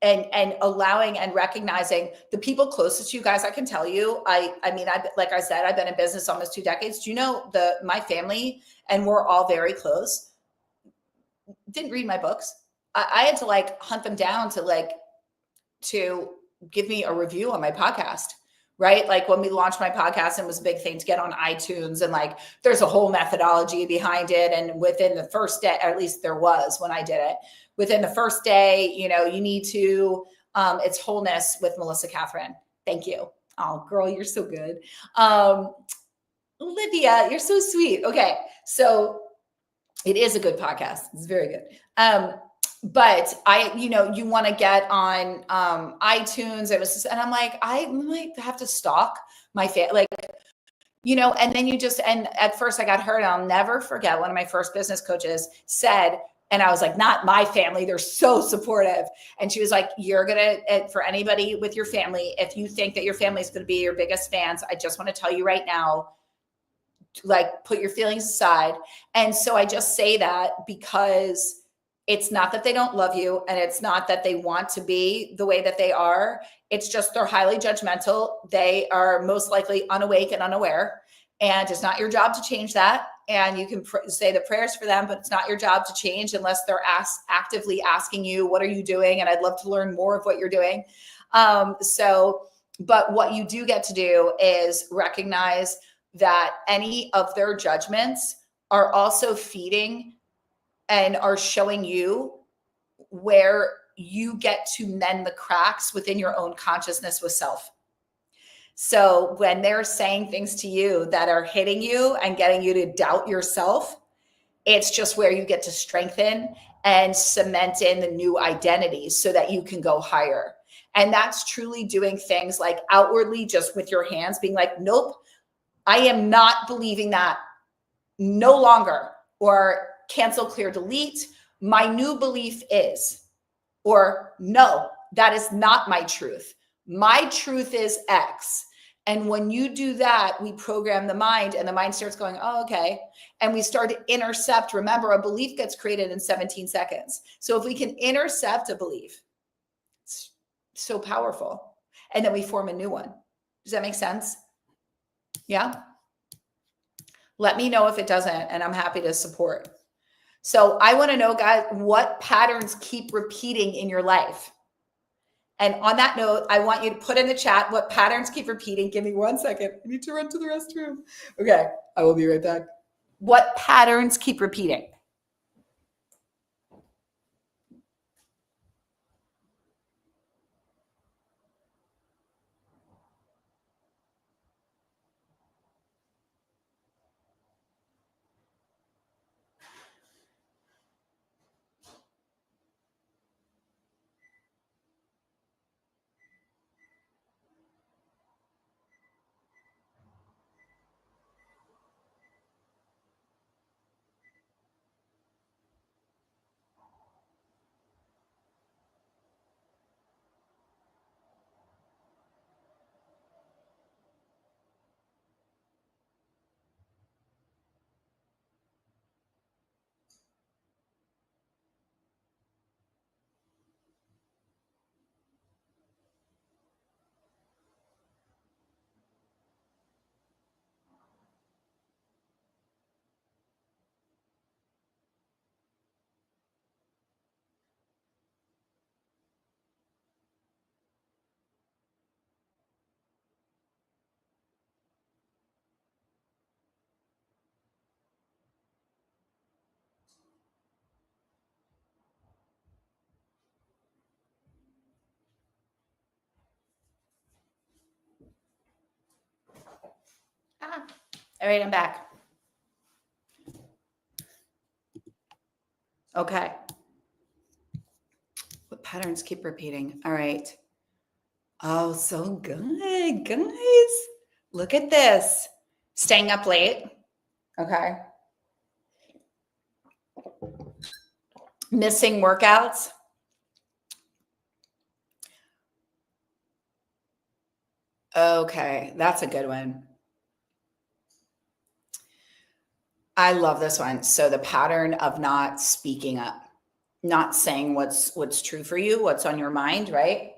and allowing and recognizing the people closest to you guys. I can tell you, like I said, I've been in business almost 2 decades. Do you know my family, and we're all very close, didn't read my books. I had to hunt them down to give me a review on my podcast, right? Like when we launched my podcast, it was a big thing to get on iTunes, and there's a whole methodology behind it. And within the first day, or at least there was when I did it, within the first day, you need to, it's Wholeness with Melissa Catherine. Thank you. Oh, girl, you're so good. Olivia, you're so sweet. Okay. So it is a good podcast. It's very good. But you want to get on iTunes. And I'm like, I might have to stalk my family, and then and at first I got hurt. And I'll never forget one of my first business coaches said, and I was like, not my family. They're so supportive. And she was like, you're going to, for anybody with your family, if you think that your family is going to be your biggest fans, I just want to tell you right now, put your feelings aside. And so I just say that because it's not that they don't love you, and it's not that they want to be the way that they are. It's just they're highly judgmental. They are most likely unawake and unaware, and it's not your job to change that. And you can say the prayers for them, but it's not your job to change unless they're actively asking you, what are you doing? And I'd love to learn more of what you're doing. But what you do get to do is recognize that any of their judgments are also feeding and are showing you where you get to mend the cracks within your own consciousness with self. So when they're saying things to you that are hitting you and getting you to doubt yourself, it's just where you get to strengthen and cement in the new identities so that you can go higher. And that's truly doing things like outwardly, just with your hands, being like, nope, I am not believing that no longer, or cancel, clear, delete. My new belief is, or no, that is not my truth. My truth is X. And when you do that, we program the mind, and the mind starts going, oh, okay. And we start to intercept. Remember, a belief gets created in 17 seconds. So if we can intercept a belief, it's so powerful. And then we form a new one. Does that make sense? Yeah. Let me know if it doesn't, and I'm happy to support. So I want to know, guys, what patterns keep repeating in your life? And on that note, I want you to put in the chat what patterns keep repeating. Give me 1 second. I need to run to the restroom. Okay, I will be right back. What patterns keep repeating? All right, I'm back. Okay. What patterns keep repeating? All right. Oh, so good, guys. Look at this. Staying up late. Okay. Missing workouts. Okay, that's a good one. I love this one. So the pattern of not speaking up, not saying what's true for you, what's on your mind, right?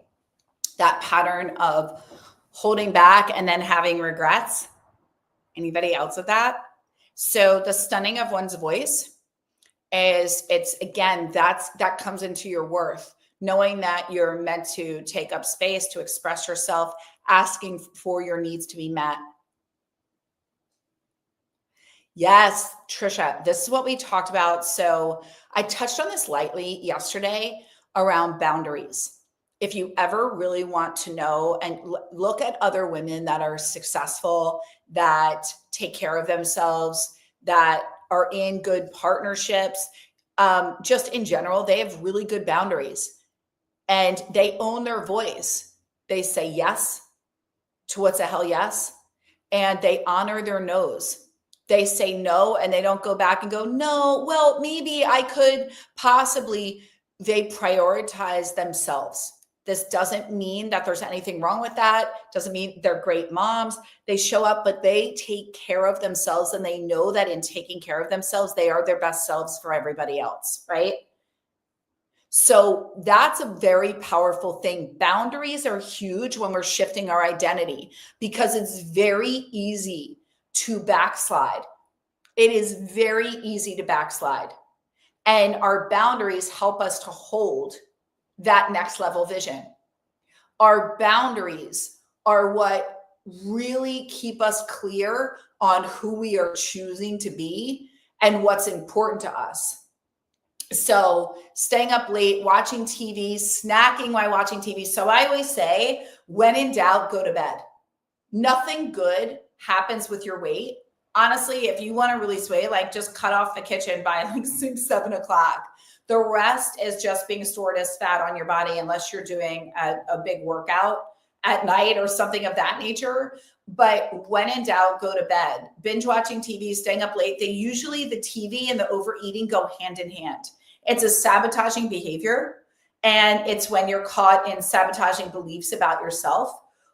That pattern of holding back and then having regrets. Anybody else with that? So the stunning of one's voice is, it's again, that comes into your worth, knowing that you're meant to take up space, to express yourself, asking for your needs to be met. Yes, Trisha, this is what we talked about. So I touched on this lightly yesterday around boundaries. If you ever really want to know and look at other women that are successful, that take care of themselves, that are in good partnerships, just in general, they have really good boundaries and they own their voice. They say yes to what's a hell yes, and they honor their no's. They say no and they don't go back and go, no, well, maybe I could possibly. They prioritize themselves. This doesn't mean that there's anything wrong with that. Doesn't mean they're great moms. They show up, but they take care of themselves, and they know that in taking care of themselves, they are their best selves for everybody else, right? So that's a very powerful thing. Boundaries are huge when we're shifting our identity, because it's very easy to backslide. It is very easy to backslide. And our boundaries help us to hold that next level vision. Our boundaries are what really keep us clear on who we are choosing to be and what's important to us. So staying up late, watching TV, snacking while watching TV. So I always say, when in doubt, go to bed. Nothing good happens with your weight. Honestly, if you want to release weight, like just cut off the kitchen by like 6, 7 o'clock. The rest is just being stored as fat on your body, unless you're doing a big workout at night or something of that nature. But when in doubt, go to bed. Binge watching TV, staying up late. The TV and the overeating go hand in hand. It's a sabotaging behavior. And it's when you're caught in sabotaging beliefs about yourself,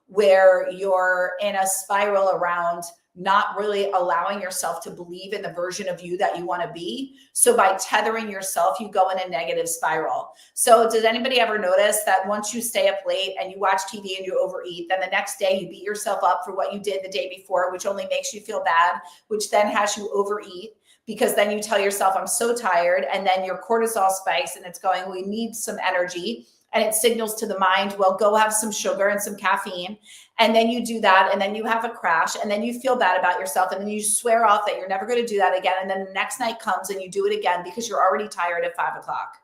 where you're in a spiral around not really allowing yourself to believe in the version of you that you want to be. So by tethering yourself, you go in a negative spiral. So did anybody ever notice that once you stay up late and you watch TV and you overeat, then the next day you beat yourself up for what you did the day before, which only makes you feel bad, which then has you overeat, because then you tell yourself, I'm so tired. And then your cortisol spikes and it's going, we need some energy. And it signals to the mind, well, go have some sugar and some caffeine. And then you do that, and then you have a crash, and then you feel bad about yourself, and then you swear off that you're never going to do that again. And then the next night comes and you do it again because you're already tired at 5 o'clock.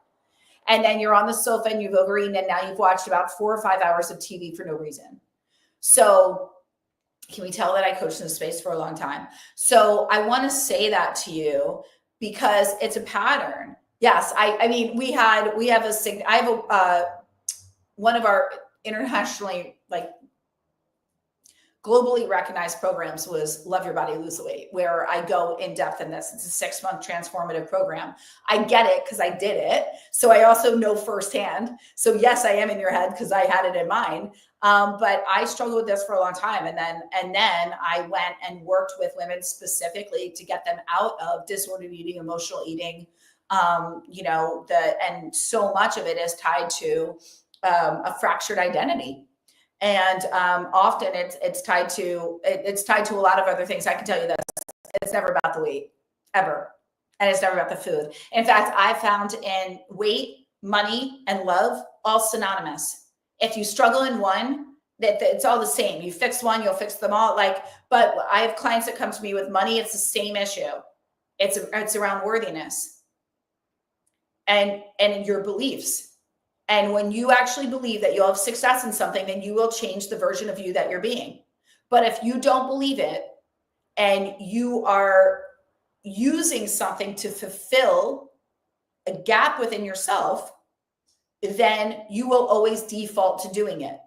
And then you're on the sofa and you've overeaten, and now you've watched about 4 or 5 hours of TV for no reason. So can we tell that I coached in the space for a long time? So I want to say that to you because it's a pattern. Yes, I mean, one of our internationally, like, globally recognized programs was Love Your Body, Lose the Weight, where I go in depth in this. It's a 6-month transformative program. I get it because I did it. So I also know firsthand. So yes, I am in your head because I had it in mine. But I struggled with this for a long time. And then I went and worked with women specifically to get them out of disordered eating, emotional eating, and so much of it is tied to a fractured identity. And often it's tied to a lot of other things. I can tell you this, it's never about the weight, ever. And it's never about the food. In fact, I found in weight, money, and love, all synonymous. If you struggle in one, that it's all the same. You fix one, you'll fix them all. But I have clients that come to me with money. It's the same issue. It's around worthiness and your beliefs. And when you actually believe that you'll have success in something, then you will change the version of you that you're being. But if you don't believe it, and you are using something to fulfill a gap within yourself, then you will always default to doing it.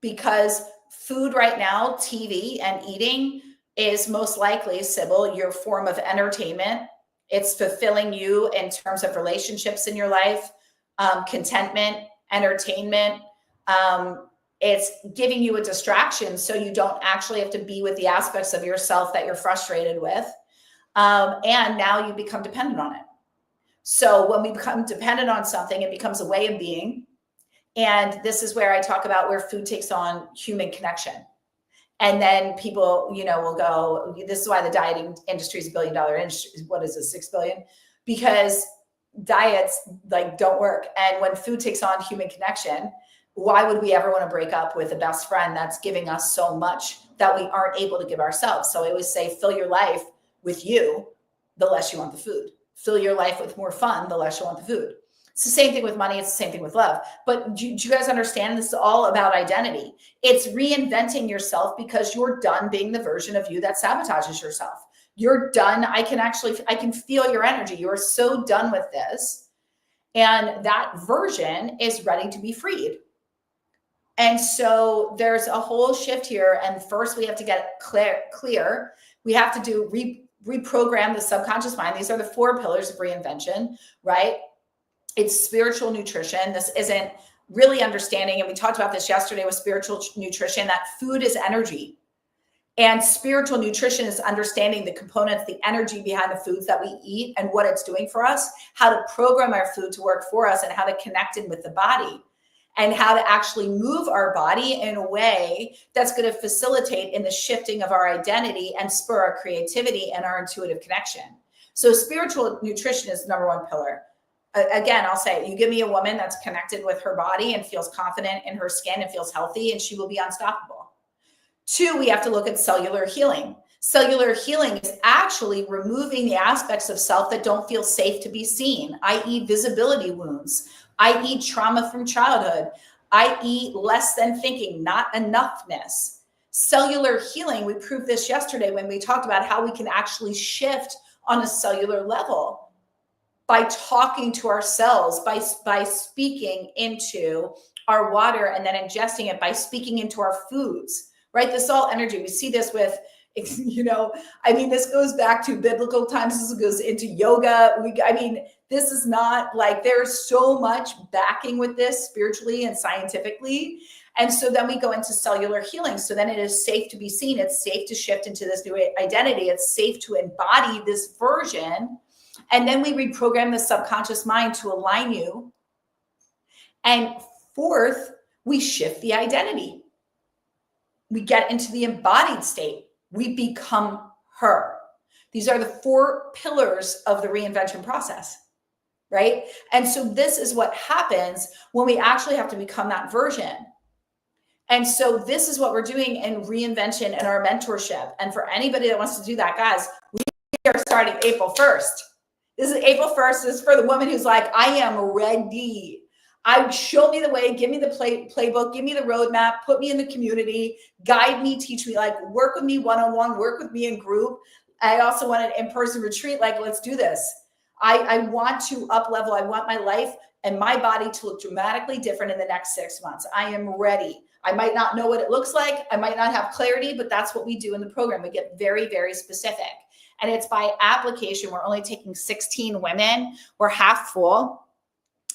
Because food right now, TV and eating, is most likely, Sybil, your form of entertainment. It's fulfilling you in terms of relationships in your life, contentment, entertainment. It's giving you a distraction so you don't actually have to be with the aspects of yourself that you're frustrated with. And now you become dependent on it. So when we become dependent on something, it becomes a way of being. And this is where I talk about where food takes on human connection. And then people, will go, this is why the dieting industry is $1 billion industry. What is it, $6 billion? Because diets don't work. And when food takes on human connection, why would we ever want to break up with a best friend that's giving us so much that we aren't able to give ourselves? So I always say, fill your life with you, the less you want the food. Fill your life with more fun, the less you want the food. It's the same thing with money. It's the same thing with love. But do you guys understand? This is all about identity. It's reinventing yourself because you're done being the version of you that sabotages yourself. You're done. I can feel your energy. You are so done with this. And that version is ready to be freed. And so there's a whole shift here. And first we have to get clear. We have to reprogram the subconscious mind. These are the 4 pillars of reinvention, right? It's spiritual nutrition. This isn't really understanding, and we talked about this yesterday with spiritual nutrition, that food is energy. And spiritual nutrition is understanding the components, the energy behind the foods that we eat and what it's doing for us, how to program our food to work for us, and how to connect in with the body, and how to actually move our body in a way that's going to facilitate in the shifting of our identity and spur our creativity and our intuitive connection. So spiritual nutrition is the number 1 pillar. Again, I'll say, you give me a woman that's connected with her body and feels confident in her skin and feels healthy, and she will be unstoppable. 2, we have to look at cellular healing. Cellular healing is actually removing the aspects of self that don't feel safe to be seen, i.e. visibility wounds, i.e. trauma from childhood, i.e. less than thinking, not enoughness. Cellular healing, we proved this yesterday when we talked about how we can actually shift on a cellular level by talking to ourselves, by speaking into our water and then ingesting it, by speaking into our foods, right? This is all energy. We see this with, this goes back to biblical times. This goes into yoga. This is not there's so much backing with this spiritually and scientifically. And so then we go into cellular healing. So then it is safe to be seen. It's safe to shift into this new identity. It's safe to embody this version. And then we reprogram the subconscious mind to align you. And 4th, we shift the identity. We get into the embodied state. We become her. These are the 4 pillars of the reinvention process, right? And so this is what happens when we actually have to become that version. And so this is what we're doing in Reinvention and our mentorship. And for anybody that wants to do that, guys, we are starting April 1st. This is April 1st. This is for the woman who's like, I am ready. Show me the way, give me the playbook, give me the roadmap, put me in the community, guide me, teach me, work with me one-on-one, work with me in group. I also want an in-person retreat. Let's do this. I want to up level. I want my life and my body to look dramatically different in the next 6 months. I am ready. I might not know what it looks like. I might not have clarity, but that's what we do in the program. We get very, very specific. And it's by application. We're only taking 16 women. We're half full.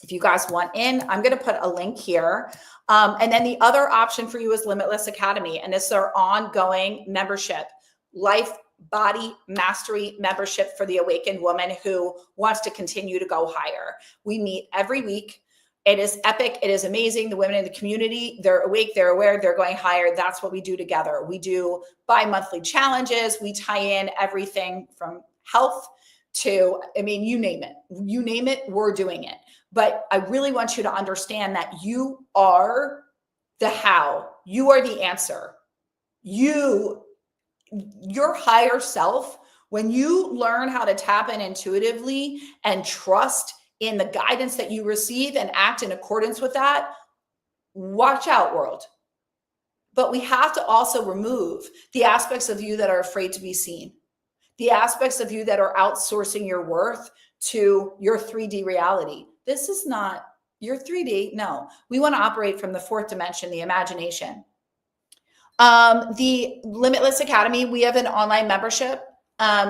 If you guys want in, I'm going to put a link here. And then the other option for you is Limitless Academy. And this is our ongoing membership, life, body mastery membership for the awakened woman who wants to continue to go higher. We meet every week. It is epic. It is amazing. The women in the community, they're awake, they're aware, they're going higher. That's what we do together. We do bi-monthly challenges. We tie in everything from health to, you name it. You name it, we're doing it. But I really want you to understand that you are the how. You are the answer. Your higher self, when you learn how to tap in intuitively and trust in the guidance that you receive and act in accordance with that, watch out, world. But we have to also remove the aspects of you that are afraid to be seen, the aspects of you that are outsourcing your worth to your 3D reality. This is not your 3D. No, we want to operate from the fourth dimension, the imagination. The Limitless Academy, we have an online membership.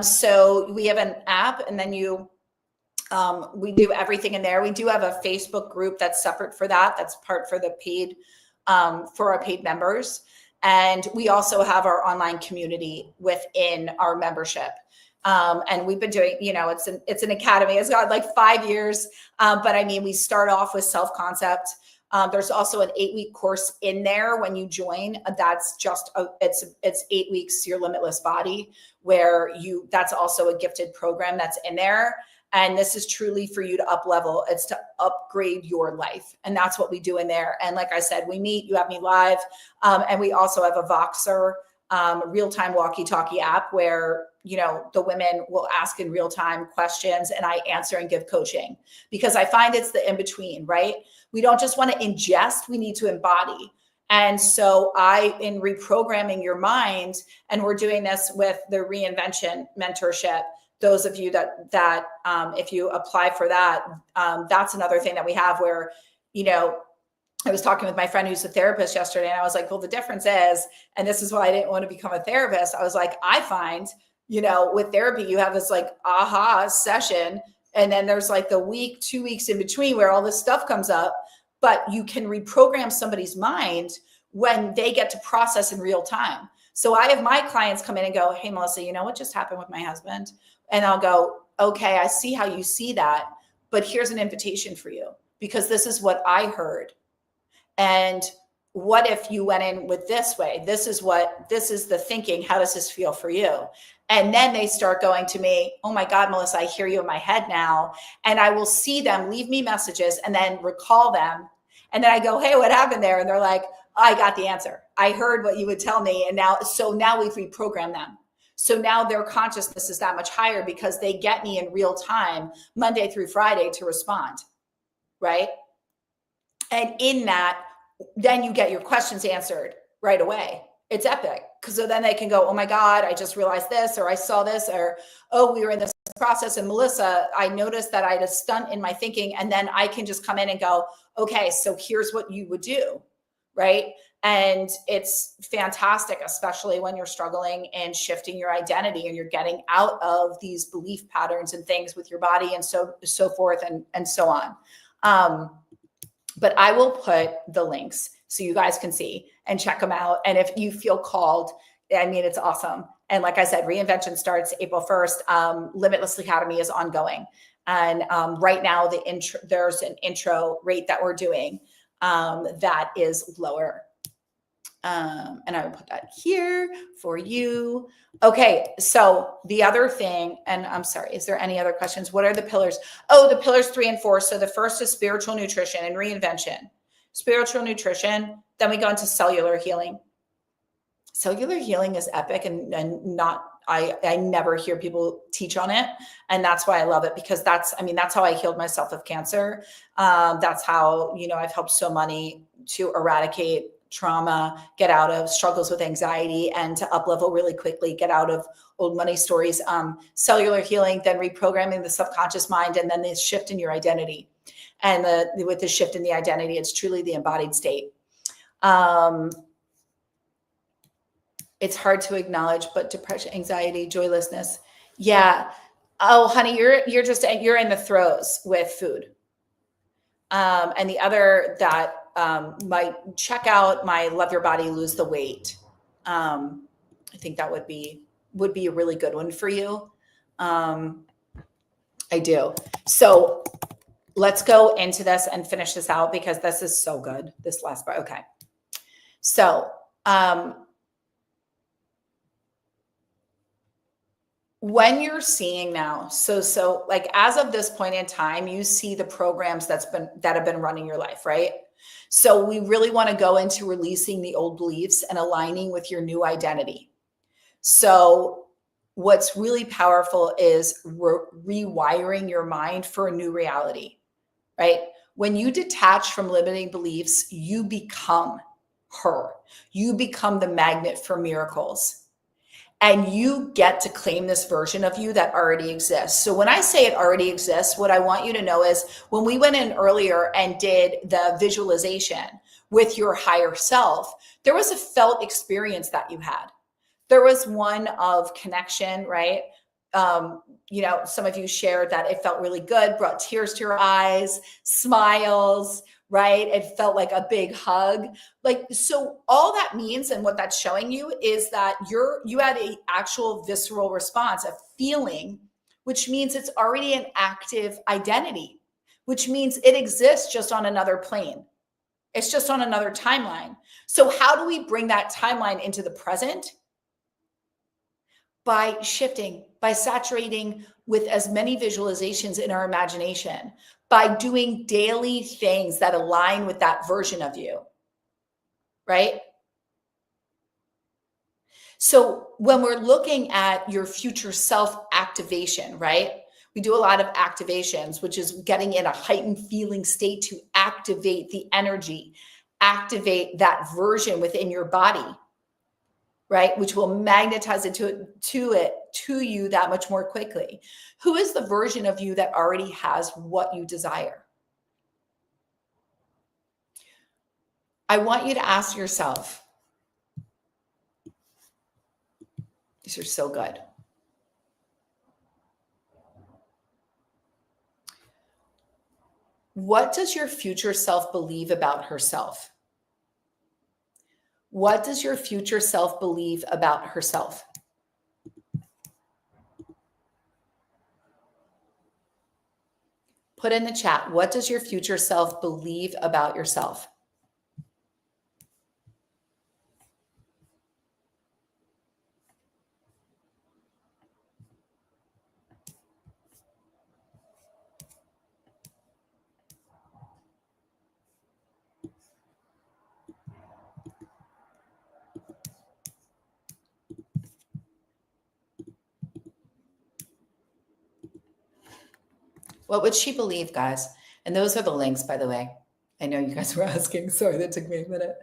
So we have an app, and then we do everything in there. We do have a Facebook group that's separate for that. That's part for the paid, for our paid members. And we also have our online community within our membership. And we've been doing, it's an academy. It's got like 5 years. But I mean, we start off with self-concept. There's also an 8-week course in there when you join. That's just it's 8 weeks, your limitless body, where that's also a gifted program that's in there. And this is truly for you to up level. It's to upgrade your life. And that's what we do in there. And like I said, we meet, you have me live. And we also have a Voxer, real-time walkie-talkie app where, the women will ask in real-time questions and I answer and give coaching, because I find it's the in-between, right? We don't just want to ingest, we need to embody. And so in reprogramming your mind, and we're doing this with the Reinvention mentorship, those of you that if you apply for that, that's another thing that we have where, I was talking with my friend who's a therapist yesterday, and I was like, well, the difference is, and this is why I didn't want to become a therapist. I was like, I find, with therapy, you have this like aha session, and then there's like the week, 2 weeks in between where all this stuff comes up, but you can reprogram somebody's mind when they get to process in real time. So I have my clients come in and go, hey, Melissa, you know what just happened with my husband? And I'll go, okay, I see how you see that, but here's an invitation for you, because this is what I heard. And what if you went in with this way? This is the thinking. How does this feel for you? And then they start going to me, oh my God, Melissa, I hear you in my head now. And I will see them leave me messages and then recall them. And then I go, hey, what happened there? And they're like, I got the answer. I heard what you would tell me. And now we've reprogrammed them. So now their consciousness is that much higher because they get me in real time, Monday through Friday, to respond, right? And in that, then you get your questions answered right away. It's epic. Because so then they can go, oh my God, I just realized this, or I saw this, or, oh, we were in this process. And Melissa, I noticed that I had a stunt in my thinking. And then I can just come in and go, okay, so here's what you would do, right? And it's fantastic, especially when you're struggling and shifting your identity and you're getting out of these belief patterns and things with your body and so forth and so on. But I will put the links so you guys can see and check them out. And if you feel called, I mean, it's awesome. And like I said, Reinvention starts April 1st. Limitless Academy is ongoing. And right now, there's an intro rate that we're doing that is lower. And I will put that here for you. Okay, so the other thing, and I'm sorry, is there any other questions? What are the pillars? Oh, the pillars 3 and 4. So the first is spiritual nutrition and reinvention. Spiritual nutrition, then we go into cellular healing. Cellular healing is epic and not, I never hear people teach on it. And that's why I love it, because that's how I healed myself of cancer. That's how, I've helped so many to eradicate trauma, get out of struggles with anxiety, and to up level really quickly, get out of old money stories. Cellular healing, then reprogramming the subconscious mind, and then the shift in your identity. And with the shift in the identity, it's truly the embodied state. It's hard to acknowledge, but depression, anxiety, joylessness. Yeah. Oh, honey, you're in the throes with food. And the other that might check out my Love Your Body, Lose the Weight. I think that would be a really good one for you. I do. So let's go into this and finish this out, because this is so good. This last part. Okay. So, when you're seeing now, so like as of this point in time, you see the programs that have been running your life, right? So we really want to go into releasing the old beliefs and aligning with your new identity. So what's really powerful is rewiring your mind for a new reality, right? When you detach from limiting beliefs, you become her. You become the magnet for miracles. And you get to claim this version of you that already exists. So when I say it already exists, what I want you to know is when we went in earlier and did the visualization with your higher self, there was a felt experience that you had. There was one of connection, right? Some of you shared that it felt really good, brought tears to your eyes, smiles, right? It felt like a big hug. So all that means and what that's showing you is that you had an actual visceral response, a feeling, which means it's already an active identity, which means it exists just on another plane. It's just on another timeline. So how do we bring that timeline into the present? By shifting, by saturating with as many visualizations in our imagination, by doing daily things that align with that version of you, right? So when we're looking at your future self activation, right? We do a lot of activations, which is getting in a heightened feeling state to activate the energy, activate that version within your body, right? Which will magnetize it to you that much more quickly. Who is the version of you that already has what you desire? I want you to ask yourself, these are so good. What does your future self believe about herself? What does your future self believe about herself? Put in the chat, what does your future self believe about yourself? What would she believe, guys? And those are the links, by the way. I know you guys were asking. Sorry, that took me a minute.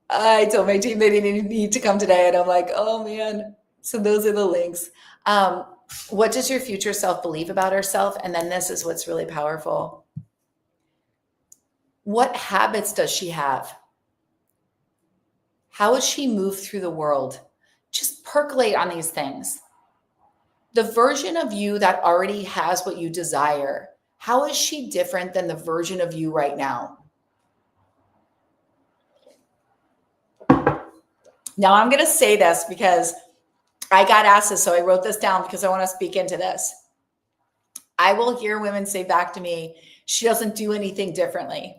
I told my team they didn't need to come today, and I'm like, oh man. So those are the links. What does your future self believe about herself? And then this is what's really powerful. What habits does she have? How does she move through the world? Just percolate on these things. The version of you that already has what you desire, how is she different than the version of you right now? Now I'm going to say this because I got asked this, so I wrote this down because I want to speak into this. I will hear women say back to me, she doesn't do anything differently.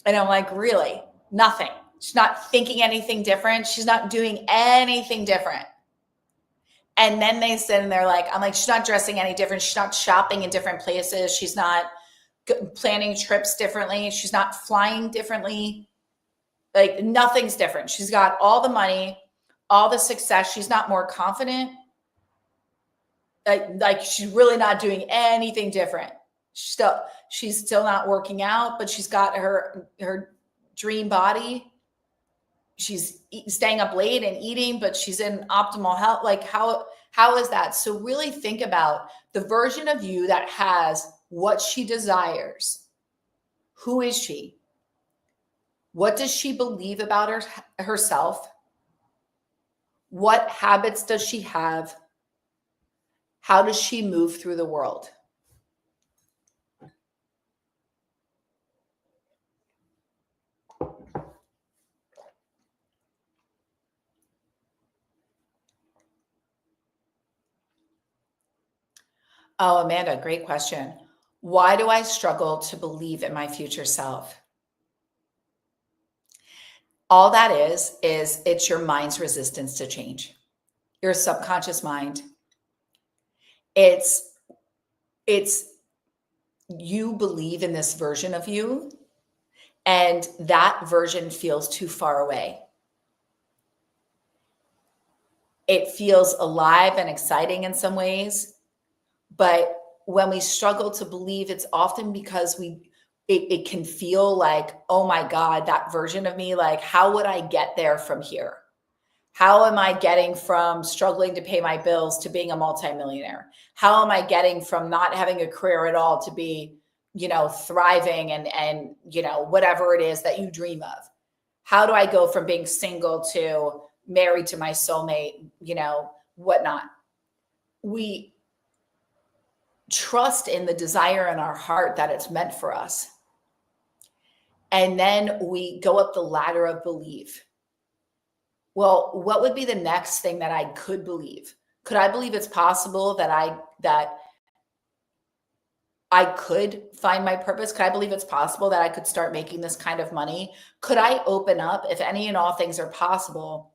And I'm like, really? Nothing. She's not thinking anything different. She's not doing anything different. And then they sit and they're like, I'm like, she's not dressing any different. She's not shopping in different places. She's not planning trips differently. She's not flying differently. Like nothing's different. She's got all the money, all the success. She's not more confident. Like she's really not doing anything different. She's still not working out, but she's got her dream body. She's staying up late and eating, but she's in optimal health. Like how is that? So really think about the version of you that has what she desires. Who is she? What does she believe about herself? What habits does she have? How does she move through the world? Oh, Amanda, great question. Why do I struggle to believe in my future self? All that is it's your mind's resistance to change. Your subconscious mind. It's you believe in this version of you, and that version feels too far away. It feels alive and exciting in some ways, but when we struggle to believe, it's often because we it can feel like, oh my God, that version of me, like, how would I get there from here? How am I getting from struggling to pay my bills to being a multimillionaire? How am I getting from not having a career at all to be, thriving and, whatever it is that you dream of? How do I go from being single to married to my soulmate, whatnot? We trust in the desire in our heart that it's meant for us. And then we go up the ladder of belief. Well, what would be the next thing that I could believe? Could I believe it's possible that I could find my purpose? Could I believe it's possible that I could start making this kind of money? Could I open up, if any and all things are possible,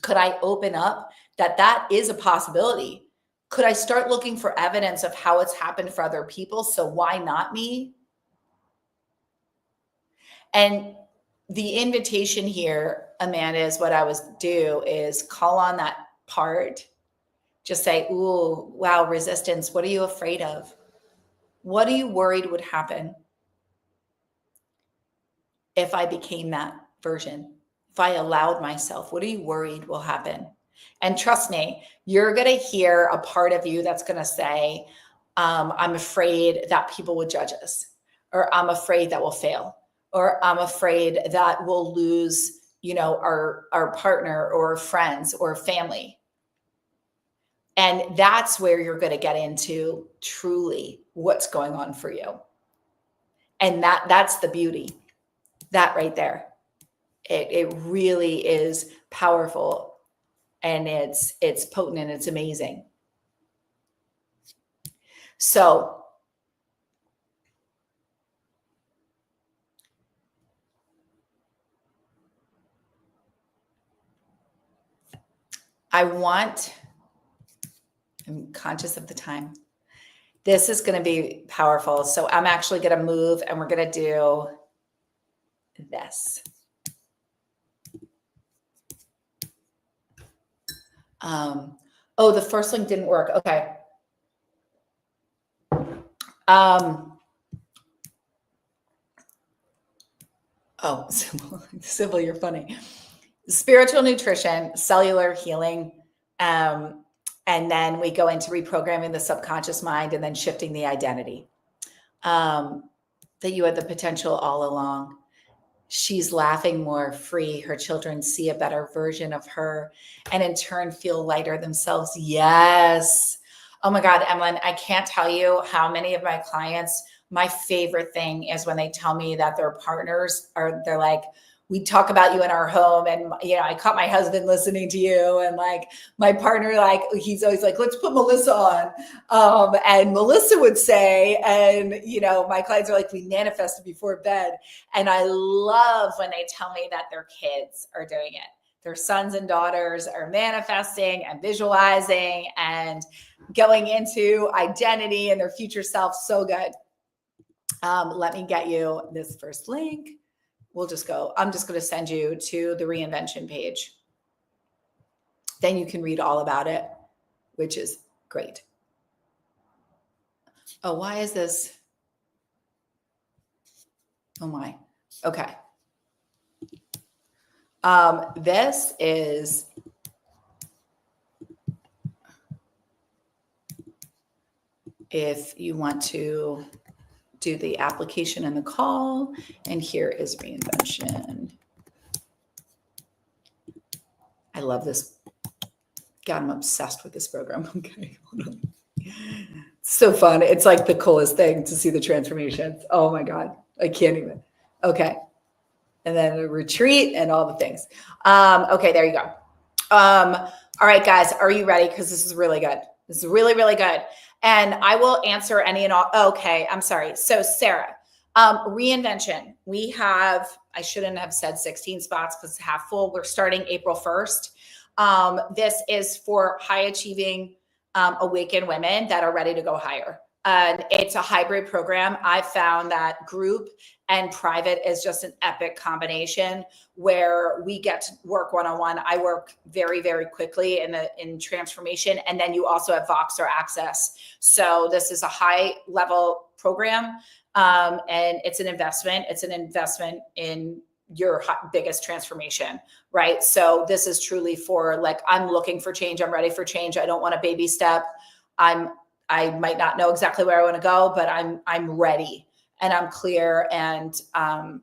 could I open up that is a possibility? Could I start looking for evidence of how it's happened for other people? So why not me? And the invitation here, Amanda, is what I would do is call on that part. Just say, ooh, wow, resistance. What are you afraid of? What are you worried would happen if I became that version? If I allowed myself, what are you worried will happen? And trust me, you're going to hear a part of you that's going to say, I'm afraid that people would judge us, or I'm afraid that we'll fail, or I'm afraid that we'll lose, our partner or friends or family. And that's where you're going to get into truly what's going on for you. And that's the beauty, that right there. It really is powerful, and it's potent, and it's amazing. So I'm conscious of the time. This is going to be powerful. So I'm actually going to move, and we're going to do this. The first link didn't work. Okay. Sybil, you're funny. Spiritual nutrition, cellular healing, and then we go into reprogramming the subconscious mind and then shifting the identity. That you had the potential all along. She's laughing more free. Her children see a better version of her and in turn feel lighter themselves. Yes. Oh my God, Emlyn, I can't tell you how many of my clients, my favorite thing is when they tell me that their partners they're like, we talk about you in our home, and I caught my husband listening to you, and like my partner, like he's always like, let's put Melissa on, and Melissa would say, and my clients are like, we manifested before bed. And I love when they tell me that their kids are doing it. Their sons and daughters are manifesting and visualizing and going into identity and their future self. So good. Let me get you this first link. I'm just going to send you to the Reinvention page. Then you can read all about it, which is great. Oh, why is this? Oh my. Okay. This is if you want to do the application and the call, and here is Reinvention. I love this. God, I'm obsessed with this program. Okay, hold on. So fun. It's like the coolest thing to see the transformations. Oh my God, I can't even. Okay. And then a retreat and all the things. Okay, there you go. All right, guys, are you ready? Because this is really good. This is really, really good. And I will answer any and all. Okay, I'm sorry. So Sarah, Reinvention, we have, I shouldn't have said 16 spots because it's half full. We're starting April 1st. This is for high achieving, awakened women that are ready to go higher. And it's a hybrid program. I found that group and private is just an epic combination where we get to work one-on-one. I work very, very quickly in transformation. And then you also have Voxer access. So this is a high level program. And it's an investment. It's an investment in your biggest transformation, right? So this is truly for like, I'm looking for change. I'm ready for change. I don't want a baby step. I might not know exactly where I want to go, but I'm ready and I'm clear. And some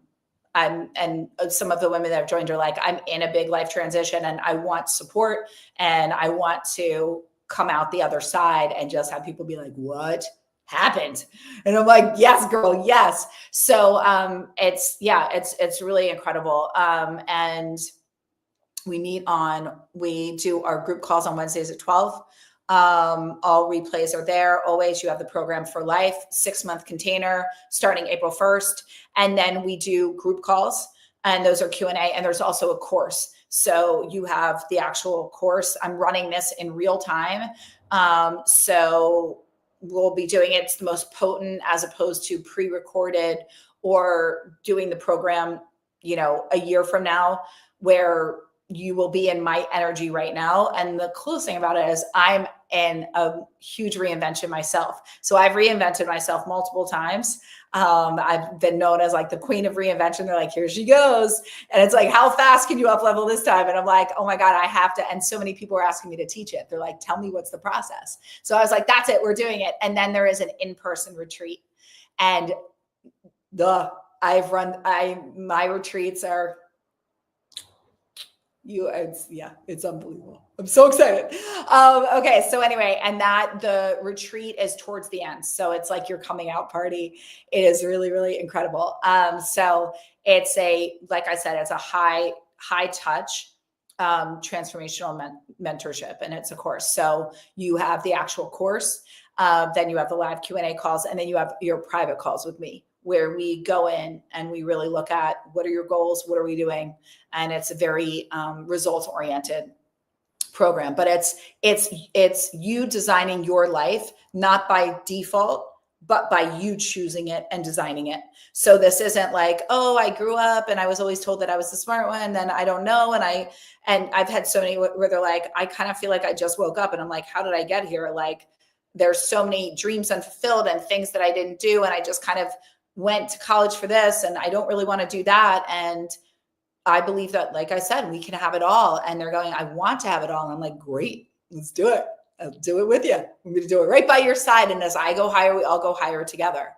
of the women that have joined are like, I'm in a big life transition and I want support and I want to come out the other side and just have people be like, what happened? And I'm like, yes, girl, yes. So it's really incredible. And we do our group calls on Wednesdays at 12. All replays are there. Always, you have the program for life, 6-month container starting April 1st. And then we do group calls and those are Q&A. And there's also a course. So you have the actual course. I'm running this in real time. So we'll be doing it. It's the most potent as opposed to pre-recorded or doing the program, a year from now where you will be in my energy right now. And the coolest thing about it is I'm in a huge reinvention myself. So I've reinvented myself multiple times. I've been known as like the queen of reinvention. They're like, here she goes. And it's like, how fast can you up level this time? And I'm like, oh my God, I have to. And so many people are asking me to teach it. They're like, tell me what's the process. So I was like, that's it. We're doing it. And then there is an in-person retreat. And my retreats are, it's unbelievable. I'm so excited. Okay. So anyway, and the retreat is towards the end. So it's like your coming out party. It is really, really incredible. So it's like I said, it's a high touch, transformational mentorship. And it's a course. So you have the actual course. Then you have the live Q&A calls, and then you have your private calls with me, where we go in and we really look at what are your goals? What are we doing? And it's a very results oriented program, but it's you designing your life, not by default, but by you choosing it and designing it. So this isn't like, oh, I grew up and I was always told that I was the smart one. Then I don't know. And I've had so many where they're like, I kind of feel like I just woke up, and I'm like, how did I get here? Like there's so many dreams unfulfilled and things that I didn't do. And I just kind of went to college for this and I don't really want to do that. And I believe that, like I said, we can have it all. And they're going, I want to have it all. And I'm like, great, let's do it. I'll do it with you. I'm going to do it right by your side. And as I go higher, we all go higher together.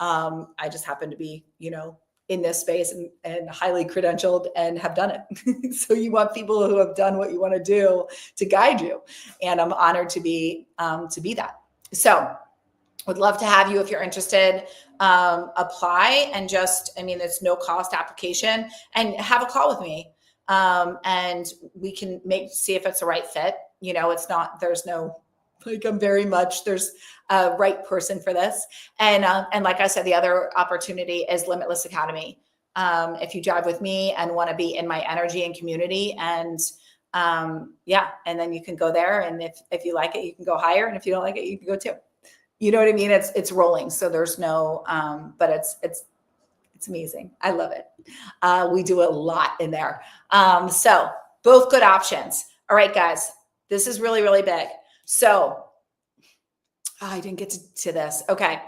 I just happen to be, in this space and highly credentialed and have done it. So you want people who have done what you want to do to guide you. And I'm honored to be that. So would love to have you if you're interested. Apply and it's no cost application, and have a call with me. And we can see if it's the right fit. It's not, there's no, like, there's a right person for this. And like I said, the other opportunity is Limitless Academy. If you drive with me and want to be in my energy and community, and and then you can go there. And if you like it, you can go higher. And if you don't like it, you can go too. You know what I mean? It's rolling. So there's no, but it's amazing. I love it. We do a lot in there. So both good options. All right, guys, this is really, really big. So I didn't get to this. Okay.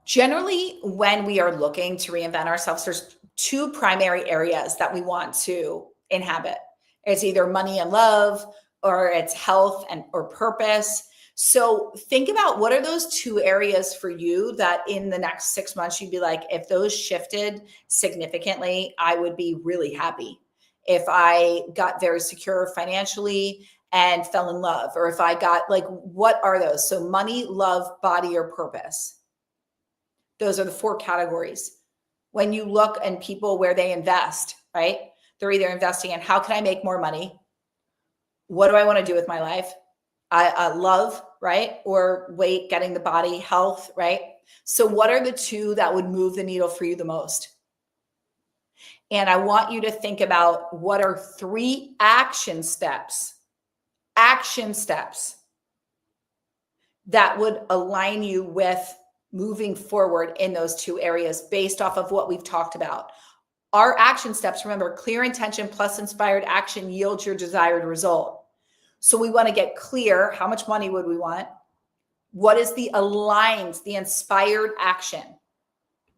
Generally, when we are looking to reinvent ourselves, there's two primary areas that we want to inhabit. It's either money and love, or it's health or purpose. So think about, what are those two areas for you that in the next 6 months, you'd be like, if those shifted significantly, I would be really happy. If I got very secure financially and fell in love, or if I got, like, what are those? So money, love, body, or purpose. Those are the 4 categories. When you look and people where they invest, right? They're either investing in, how can I make more money? What do I want to do with my life? I love, right? Or weight, getting the body, health, right? So what are the 2 that would move the needle for you the most? And I want you to think about, what are 3 action steps that would align you with moving forward in those 2 areas based off of what we've talked about. Our action steps, remember, clear intention plus inspired action yields your desired result. So we want to get clear. How much money would we want? What is the aligned, the inspired action?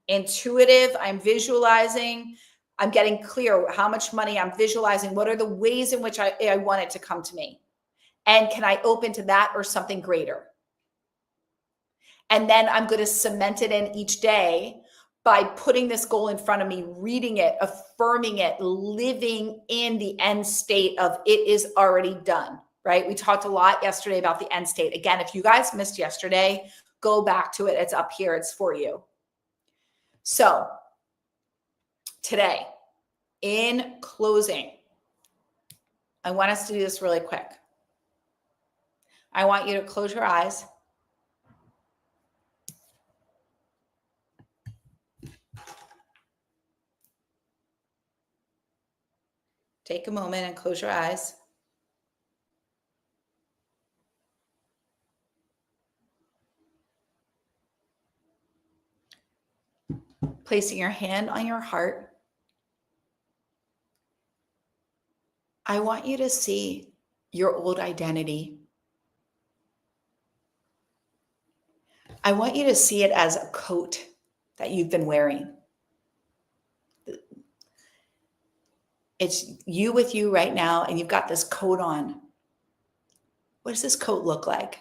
Intuitive, I'm visualizing, I'm getting clear how much money I'm visualizing. What are the ways in which I want it to come to me? And can I open to that or something greater? And then I'm going to cement it in each day by putting this goal in front of me, reading it, affirming it, living in the end state of it is already done, right? We talked a lot yesterday about the end state. Again, if you guys missed yesterday, go back to it. It's up here. It's for you. So today, in closing, I want us to do this really quick. I want you to close your eyes. Take a moment and close your eyes. Placing your hand on your heart. I want you to see your old identity. I want you to see it as a coat that you've been wearing. It's you with you right now, and you've got this coat on. What does this coat look like?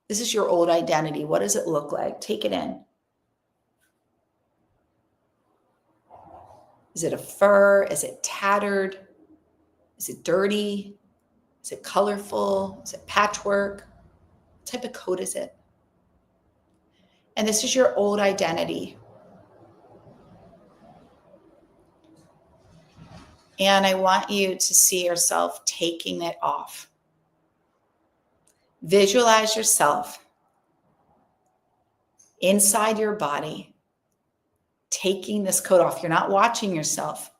This is your old identity. What does it look like? Take it in. Is it a fur? Is it tattered? Is it dirty? Is it colorful? Is it patchwork? What type of coat is it? And this is your old identity. And I want you to see yourself taking it off. Visualize yourself inside your body, taking this coat off. You're not watching yourself.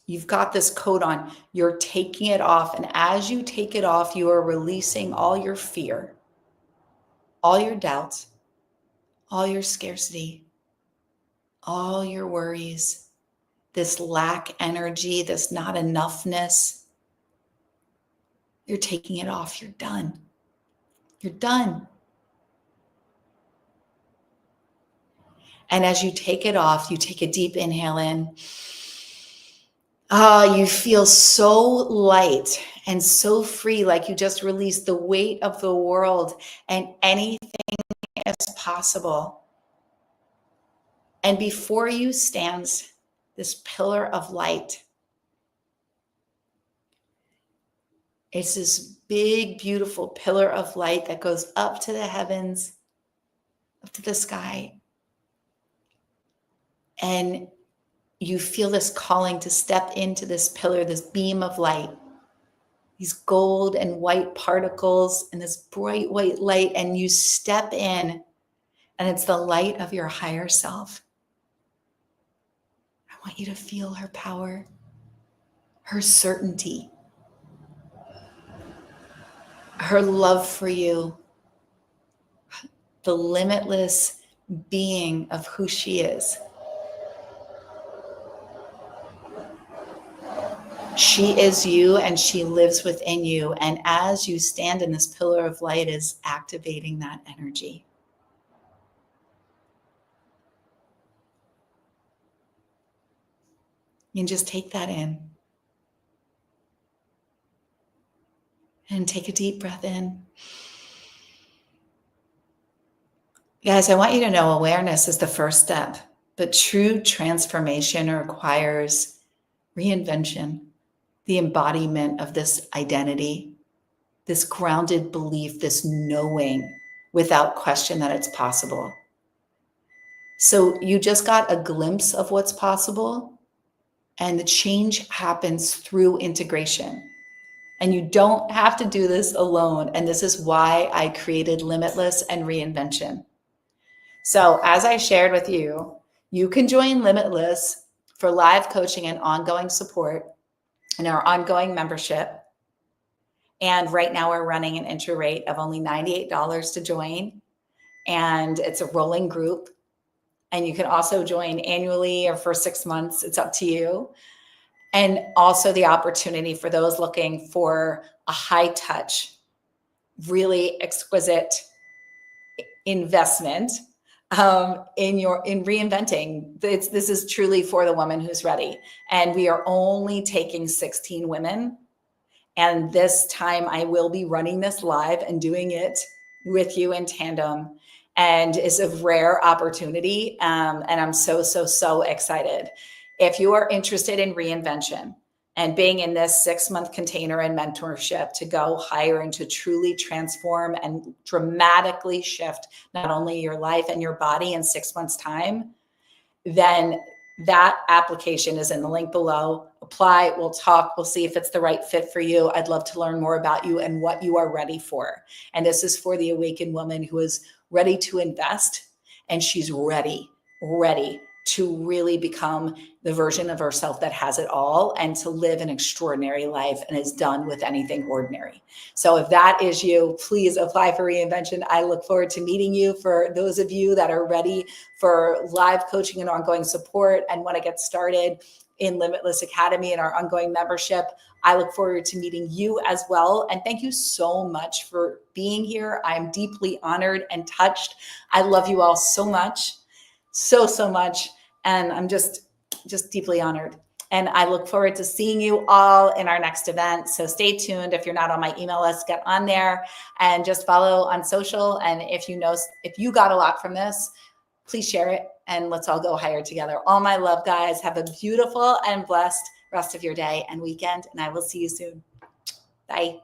You've got this coat on. You're taking it off. And as you take it off, you are releasing all your fear, all your doubts, all your scarcity, all your worries, this lack energy, this not enoughness. You're taking it off. You're done. You're done. And as you take it off, you take a deep inhale in. You feel so light and so free, like you just released the weight of the world and anything is possible. And before you stands this pillar of light. It's this big, beautiful pillar of light that goes up to the heavens, up to the sky. And you feel this calling to step into this pillar, this beam of light, these gold and white particles and this bright white light. And you step in, and it's the light of your higher self. I want you to feel her power, her certainty, her love for you, the limitless being of who she is. She is you and she lives within you. And as you stand in this pillar of light is activating that energy. You can just take that in. And take a deep breath in. Guys, I want you to know awareness is the first step, but true transformation requires reinvention, the embodiment of this identity, this grounded belief, this knowing without question that it's possible. So you just got a glimpse of what's possible, and the change happens through integration. And you don't have to do this alone. And this is why I created Limitless and Reinvention. So as I shared with you, you can join Limitless for live coaching and ongoing support in our ongoing membership. And right now we're running an entry rate of only $98 to join. And it's a rolling group. And you can also join annually or for 6 months. It's up to you. And also the opportunity for those looking for a high touch, really exquisite investment in reinventing. This is truly for the woman who's ready. And we are only taking 16 women. And this time I will be running this live and doing it with you in tandem. And it's a rare opportunity. And I'm so excited. If you are interested in reinvention and being in this 6-month container and mentorship to go higher and to truly transform and dramatically shift not only your life and your body in 6 months' time, then that application is in the link below. Apply, we'll talk, we'll see if it's the right fit for you. I'd love to learn more about you and what you are ready for. And this is for the awakened woman who is ready to invest, and she's ready to really become the version of herself that has it all and to live an extraordinary life and is done with anything ordinary. So if that is you, please apply for Reinvention. I look forward to meeting you. For those of you that are ready for live coaching and ongoing support and want to get started in Limitless Academy and our ongoing membership, I look forward to meeting you as well. And thank you so much for being here. I'm deeply honored and touched. I love you all so much. So much. And I'm just deeply honored. And I look forward to seeing you all in our next event. So stay tuned. If you're not on my email list, get on there and just follow on social. And if you got a lot from this, please share it and let's all go higher together. All my love, guys. Have a beautiful and blessed rest of your day and weekend. And I will see you soon. Bye.